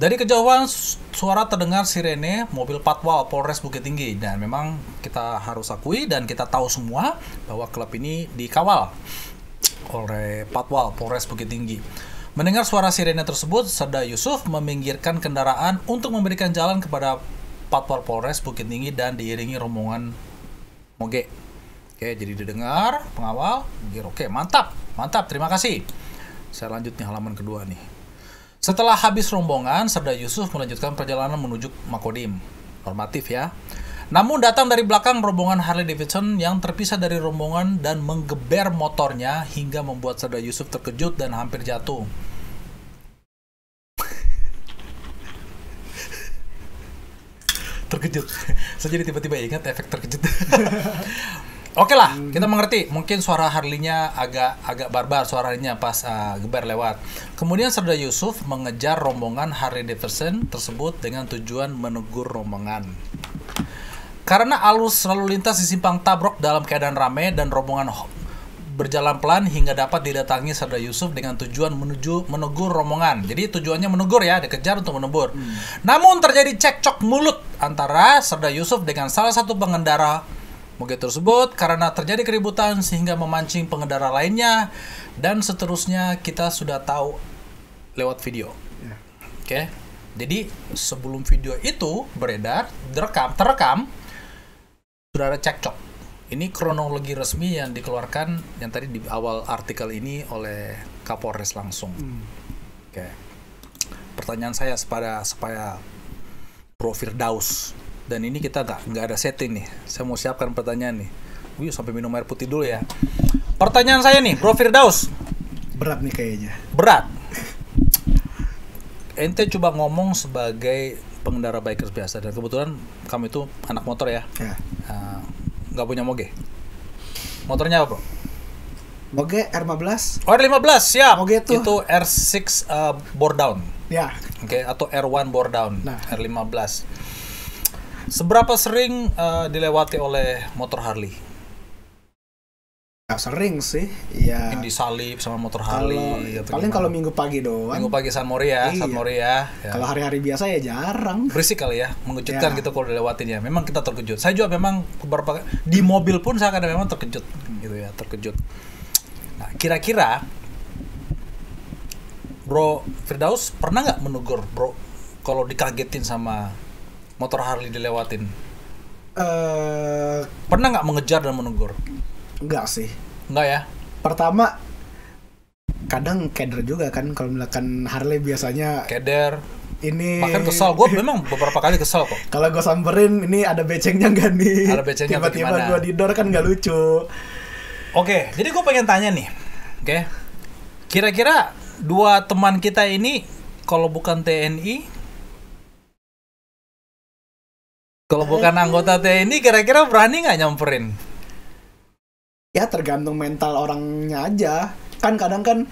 Dari kejauhan suara terdengar sirene mobil Patwal Polres Bukit Tinggi dan memang kita harus akui dan kita tahu semua bahwa klub ini dikawal oleh Patwal Polres Bukit Tinggi. Mendengar suara sirene tersebut, Serda Yusuf meminggirkan kendaraan untuk memberikan jalan kepada Patwal Polres Bukit Tinggi dan diiringi rombongan moge. Oke, jadi didengar pengawal, oke, mantap, terima kasih. Saya lanjut nih halaman kedua nih. Setelah habis rombongan, Serda Yusuf melanjutkan perjalanan menuju Makodim. Normatif ya. Namun datang dari belakang rombongan Harley Davidson yang terpisah dari rombongan dan menggeber motornya hingga membuat Serda Yusuf terkejut dan hampir jatuh. Terkejut. Saya jadi tiba-tiba ingat efek terkejut. Oke lah, kita mengerti. Mungkin suara Harley-nya agak barbar suaranya pas geber lewat. Kemudian Serda Yusuf mengejar rombongan Harley Davidson tersebut dengan tujuan menegur rombongan. Karena arus lalu lintas di simpang Tabrok dalam keadaan ramai dan rombongan berjalan pelan hingga dapat didatangi Serda Yusuf dengan tujuan menegur rombongan. Jadi tujuannya menegur ya, dikejar untuk menegur. Namun terjadi cekcok mulut antara Serda Yusuf dengan salah satu pengendara moge tersebut karena terjadi keributan sehingga memancing pengendara lainnya dan seterusnya kita sudah tahu lewat video. Oke. Jadi sebelum video itu beredar, terekam sudah ada cekcok. Ini kronologi resmi yang dikeluarkan yang tadi di awal artikel ini oleh Kapolres langsung. Oke. Pertanyaan saya supaya Bro Firdaus, dan ini kita nggak ada setting nih. Saya mau siapkan pertanyaan nih. Sampai minum air putih dulu ya. Pertanyaan saya nih, Bro Firdaus. Berat nih kayaknya. Berat. Ente coba ngomong sebagai pengendara bikers biasa dan kebetulan kamu itu anak motor ya. Nggak punya moge. Motornya apa, Bro? Moge R15. Oh, R15, siap. Moge itu R6 bore down. Ya. Oke, atau R1 bore down. Nah. R15. Seberapa sering dilewati oleh motor Harley? Sering sih, ya. Yang disalip sama motor Kalau Harley gitu. paling kalau minggu pagi doang. Minggu pagi San Mori ya, Iya. San Mori ya. Kalau hari-hari biasa ya jarang. Berisik kali ya, mengejutkan Ya. gitu kalau dilewatin ya. Memang kita terkejut. Saya juga memang beberapa di mobil pun saya kadang memang terkejut gitu ya, terkejut. Nah, kira-kira Bro Firdaus pernah nggak menegur Bro kalau dikagetin sama motor Harley dilewatin? Pernah nggak mengejar dan menegur? Enggak sih. Enggak ya? Pertama, kadang keder juga kan kalau misalkan Harley biasanya Keder. ini. Bahkan kesel. Gue memang beberapa kali kesel kok. Kalau gue samperin, ini ada becengnya nggak nih? Ada becengnya atau Tiba-tiba gimana? gue didor kan nggak lucu. Oke, jadi gue pengen tanya nih. Oke. Kira-kira dua teman kita ini kalau bukan TNI, kalau bukan anggota TNI, kira-kira berani nggak nyamperin? Ya tergantung mental orangnya aja. Kan kadang kan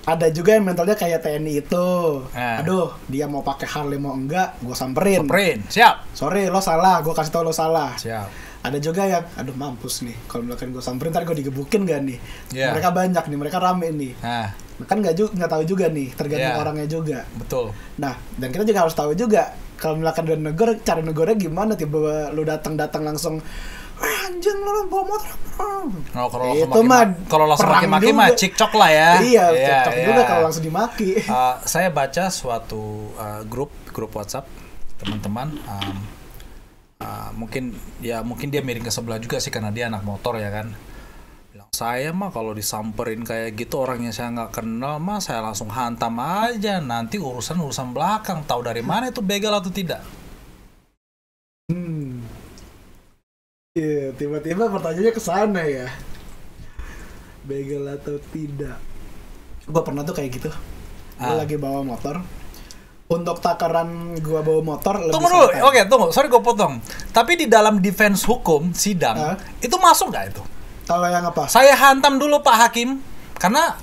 ada juga yang mentalnya kayak TNI itu. Nah. Aduh, dia mau pakai Harley mau enggak, gue samperin. Nyamperin, siap. Sorry, lo salah. Gue kasih tau lo salah. Siap. Ada juga yang, aduh mampus nih. Kalau misalkan gue samperin, ntar gue digebukin gak nih? Iya. Mereka banyak nih, mereka rame nih. Nah, Kan nggak tahu juga nih, tergantung Iya. orangnya juga. betul. Nah, dan kita juga harus tahu juga kalau misalkan udah negor, cara negornya gimana? Tiba lu datang langsung, anjing lu bawa motor. Nah, kalau Itu langsung mah kalau langsung perang maki-maki mah juga. cikcok lah ya. Iya, cocok juga kalau langsung dimaki. Saya baca suatu grup WhatsApp teman-teman. Mungkin dia miring ke sebelah juga sih karena dia anak motor ya kan. Bilang, saya mah kalau disamperin kayak gitu orangnya saya nggak kenal mah saya langsung hantam aja, nanti urusan belakang, tahu dari mana itu begal atau tidak. Iya, tiba-tiba pertanyaannya ke sana ya. Begal atau tidak? Gua pernah tuh kayak gitu. Gua lagi bawa motor. Untuk takaran gua bawa motor lebih Tunggu dulu, santai. oke tunggu, sorry gue potong. Tapi di dalam defense hukum sidang itu masuk nggak itu? Kalau yang apa? Saya hantam dulu Pak Hakim karena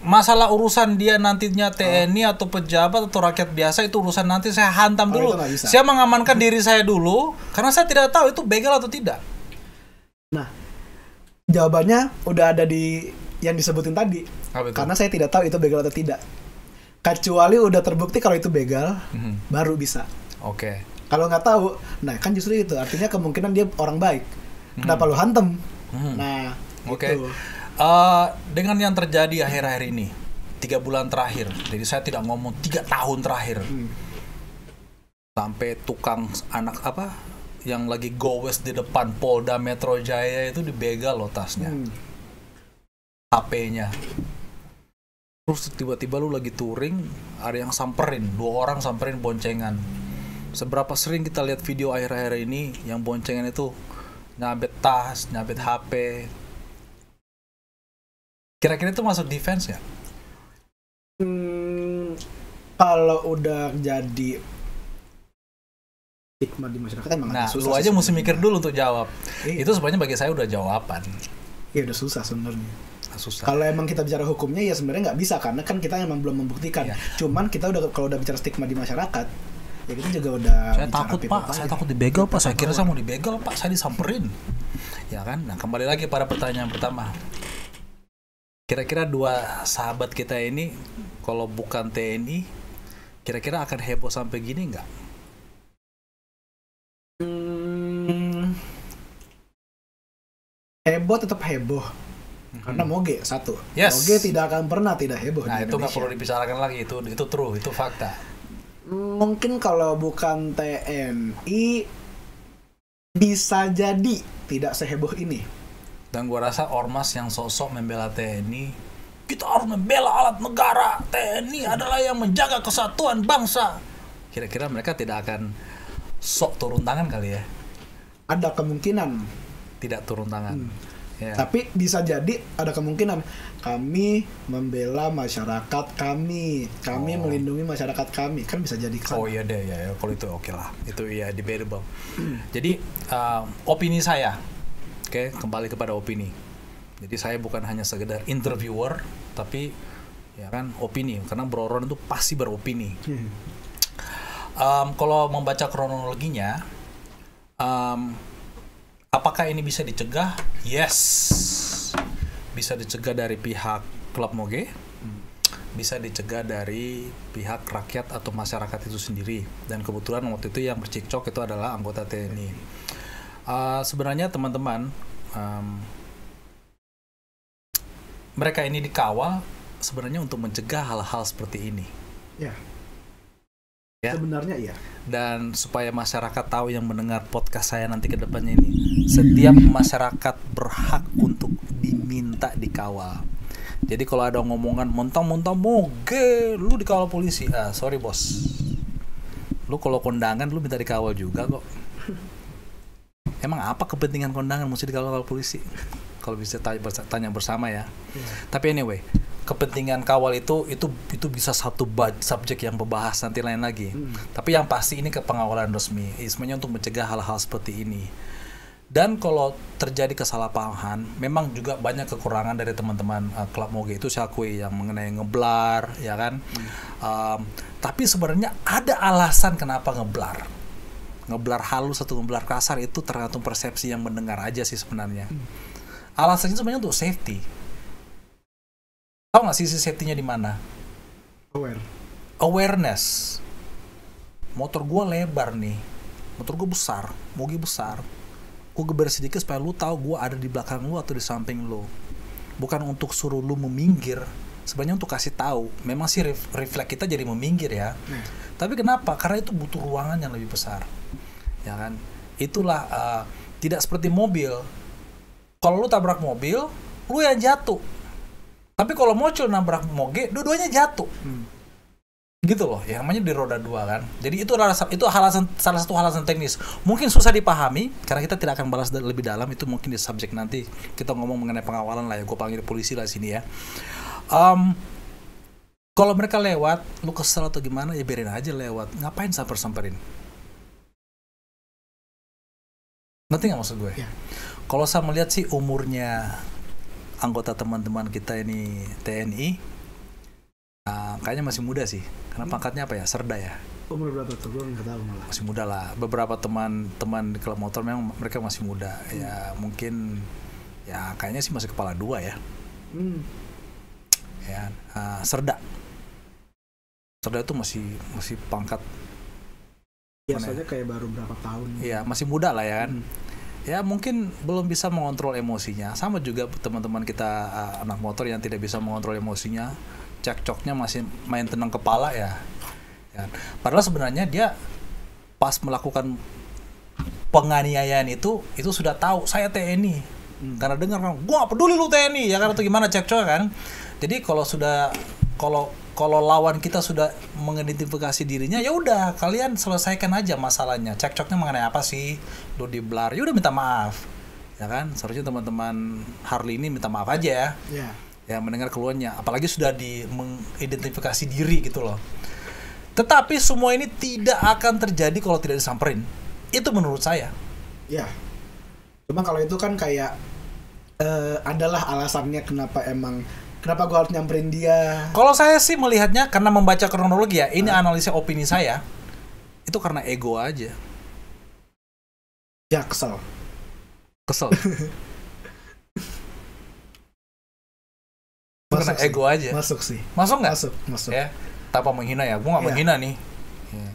masalah urusan dia nantinya TNI atau pejabat atau rakyat biasa itu urusan nanti saya hantam dulu. itu nggak bisa. Saya mengamankan diri saya dulu karena saya tidak tahu itu begal atau tidak. Nah, jawabannya udah ada di yang disebutin tadi. Apa itu? Karena saya tidak tahu itu begal atau tidak. Kecuali udah terbukti kalau itu begal, baru bisa. Oke. Kalau nggak tahu, nah kan justru itu artinya kemungkinan dia orang baik. Kenapa lu hantem? Nah, Oke. gitu. Dengan yang terjadi akhir-akhir ini 3 bulan terakhir, jadi saya tidak ngomong 3 tahun terakhir, sampai tukang anak apa yang lagi gowes di depan Polda Metro Jaya itu dibegal loh tasnya, HP-nya. Terus tiba-tiba lu lagi touring, ada yang samperin, 2 orang samperin boncengan. Seberapa sering kita lihat video akhir-akhir ini yang boncengan itu nyabet tas, nyabet HP. Kira-kira itu masuk defense ya? Kalau udah jadi stigma di masyarakat emang Nah, agak susah lu aja sih mesti sebenarnya. mikir dulu untuk jawab. Iya. Itu sebenarnya bagi saya udah jawaban. Iya udah susah sebenarnya. Susah. Kalau emang kita bicara hukumnya ya sebenarnya nggak bisa karena kan kita emang belum membuktikan. Iya. Cuman kita udah kalau udah bicara stigma di masyarakat, ya kita juga udah. Saya bicara takut people Pak, saya power. takut dibegal Pak. Saya kira saya mau dibegal Pak, saya disamperin. Ya kan? Nah, kembali lagi pada pertanyaan pertama. Kira-kira 2 sahabat kita ini kalau bukan TNI, kira-kira akan heboh sampai gini nggak? Heboh tetap heboh. Karena Moge satu. Yes. Moge tidak akan pernah tidak heboh Nah, di itu nggak Indonesia. perlu dibicarakan lagi, itu true, itu fakta. Mungkin kalau bukan TNI bisa jadi tidak seheboh ini. Dan gua rasa ormas yang sosok membela TNI, kita harus membela alat negara. TNI adalah yang menjaga kesatuan bangsa. Kira-kira mereka tidak akan sok turun tangan kali ya? Ada kemungkinan. Tidak turun tangan. Ya. Tapi bisa jadi ada kemungkinan kami membela masyarakat kami melindungi masyarakat kami, kan bisa jadi kesana. Oh iya deh, ya kalau itu oke lah. Itu ya debatable. Jadi opini saya, oke, kembali kepada opini. Jadi saya bukan hanya sekedar interviewer, tapi ya kan opini. Karena Bro Ron itu pasti beropini. Kalau membaca kronologinya, apakah ini bisa dicegah? Yes. bisa dicegah dari pihak klub moge, bisa dicegah dari pihak rakyat atau masyarakat itu sendiri. Dan kebetulan waktu itu yang bercekcok itu adalah anggota TNI. Sebenarnya teman-teman, mereka ini dikawal sebenarnya untuk mencegah hal-hal seperti ini. Ya. Ya. Sebenarnya iya. Dan supaya masyarakat tahu yang mendengar podcast saya nanti ke depannya ini, setiap masyarakat berhak untuk diminta dikawal. Jadi kalau ada ngomongan mentang-mentang moge, lu dikawal polisi. Sorry bos. Lu kalau kondangan lu minta dikawal juga kok. Emang apa kepentingan kondangan mesti dikawal polisi? Kalau bisa tanya bersama ya. Tapi anyway, kepentingan kawal itu bisa satu subjek yang membahas nanti lain lagi. Tapi yang pasti ini ke pengawalan resmi, sebenarnya untuk mencegah hal-hal seperti ini. Dan kalau terjadi kesalahpahaman, memang juga banyak kekurangan dari teman-teman klub moge itu, saya akui, yang mengenai ngeblar, ya kan. Tapi sebenarnya ada alasan kenapa ngeblar. Ngeblar halus atau ngeblar kasar itu tergantung persepsi yang mendengar aja sih sebenarnya. Alasannya sebenarnya untuk safety. Tahu nggak sisi safety-nya di mana? Awareness. Motor gue lebar nih, motor gue besar, moge besar. Gue geber sedikit supaya lu tahu gue ada di belakang lu atau di samping lu. Bukan untuk suruh lu meminggir, sebenarnya untuk kasih tahu. Memang sih refleks kita jadi meminggir ya. Tapi kenapa? Karena itu butuh ruangan yang lebih besar, ya kan? Itulah tidak seperti mobil. Kalau lu tabrak mobil, lu yang jatuh. Tapi kalau mocul nabrak moge, dua-duanya jatuh. Gitu loh, yang namanya di roda dua kan. Jadi itu salah satu alasan teknis. Mungkin susah dipahami karena kita tidak akan balas lebih dalam, itu mungkin di subjek nanti kita ngomong mengenai pengawalan lah ya. Gue panggil polisi lah sini ya. Kalau mereka lewat, lu kesel atau gimana ya biarin aja lewat. Ngapain samperin? Ngerti nggak maksud gue? Ya. Kalau saya melihat sih umurnya anggota teman-teman kita ini TNI, kayaknya masih muda sih. Karena pangkatnya apa ya? Serda ya. Umur berapa tuh? Gue nggak tahu malah. Masih muda lah. Beberapa teman-teman di klub motor memang mereka masih muda. Ya mungkin ya kayaknya sih masih kepala 2 ya. Ya, Serda. Serda itu masih pangkat. Biasanya kayak baru berapa tahun. Iya, masih muda lah ya kan. Ya mungkin belum bisa mengontrol emosinya. Sama juga teman-teman kita anak motor yang tidak bisa mengontrol emosinya. Cekcoknya masih main tenang kepala ya. Padahal sebenarnya dia pas melakukan penganiayaan itu sudah tahu saya TNI. Karena dengar kan, gua gak peduli lu TNI ya kan, atau gimana cekcok kan. Jadi kalau lawan kita sudah mengidentifikasi dirinya, ya udah kalian selesaikan aja masalahnya. Cekcoknya mengenai apa sih? Lu diblar, ya udah minta maaf. Ya kan? Seharusnya teman-teman Harley ini minta maaf aja ya. Yeah. Ya mendengar keluhannya, apalagi sudah mengidentifikasi diri gitu loh. Tetapi semua ini tidak akan terjadi kalau tidak disamperin. Itu menurut saya. Ya. Cuma kalau itu kan kayak adalah alasannya kenapa gue harus nyamperin dia. Kalau saya sih melihatnya karena membaca kronologi ya, ini analisa opini saya, itu karena ego aja. Ya kesel. Karena ego aja. Masuk sih. Masuk nggak? Masuk. Ya, tanpa menghina ya, gue nggak menghina nih. Ya.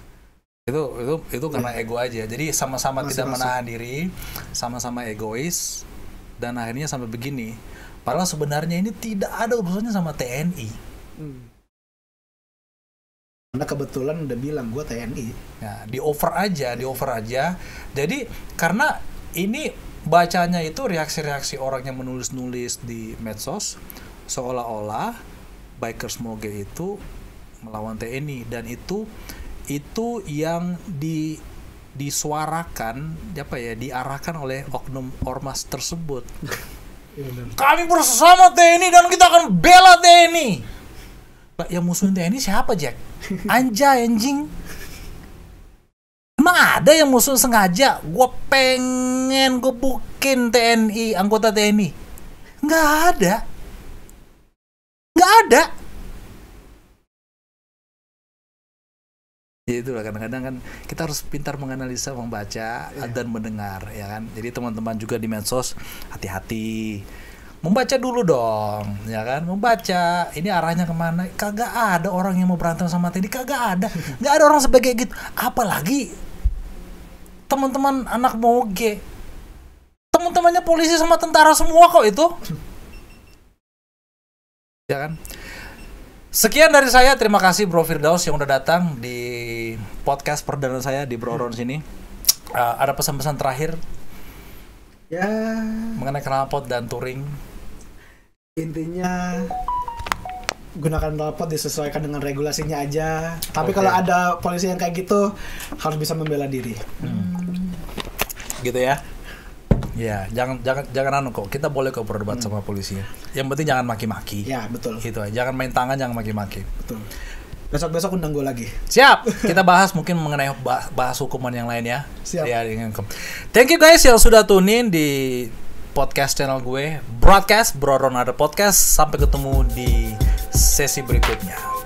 Itu karena ego aja. Jadi sama-sama tidak menahan diri, sama-sama egois, dan akhirnya sampai begini. Padahal sebenarnya ini tidak ada urusannya sama TNI. Karena kebetulan udah bilang gue TNI. Ya, di over aja. Jadi karena ini bacanya itu reaksi-reaksi orang yang menulis-nulis di medsos, seolah-olah bikers moge itu melawan TNI, dan itu yang disuarakan diarahkan oleh oknum ormas tersebut. Kami bersama TNI dan kita akan bela TNI. Yang musuhin TNI siapa, Jack? Anjing. Emang ada yang musuh sengaja? Gue pengen gebukin TNI, anggota TNI. Nggak ada. Ya itulah, kadang-kadang kan kita harus pintar menganalisa, membaca dan mendengar ya kan. Jadi teman-teman juga di medsos hati-hati. membaca dulu dong, ya kan? Membaca ini arahnya kemana? Kagak ada orang yang mau berantem sama TNI, kagak ada. Nggak ada orang sebagai gitu. Apalagi teman-teman anak moge, teman-temannya polisi sama tentara semua kok itu, ya kan? Sekian dari saya, terima kasih Bro Firdaus yang udah datang di podcast perdana saya di Bro Ron sini. Ada pesan-pesan terakhir Ya, mengenai knalpot dan touring? intinya gunakan knalpot disesuaikan dengan regulasinya aja. Tapi Oke. kalau ada polisi yang kayak gitu harus bisa membela diri. Gitu ya. Ya, jangan anu kok. Kita boleh kok berdebat sama polisi. Yang penting jangan maki-maki. Ya, betul. Gitu aja. Jangan main tangan, jangan maki-maki. Betul. Besok-besok undang gue lagi. Siap. Kita bahas mungkin mengenai bahas hukuman yang lain ya. Siap. Ya, thank you guys yang sudah tune in di podcast channel gue, Broadcast Bro Ron ada podcast. Sampai ketemu di sesi berikutnya.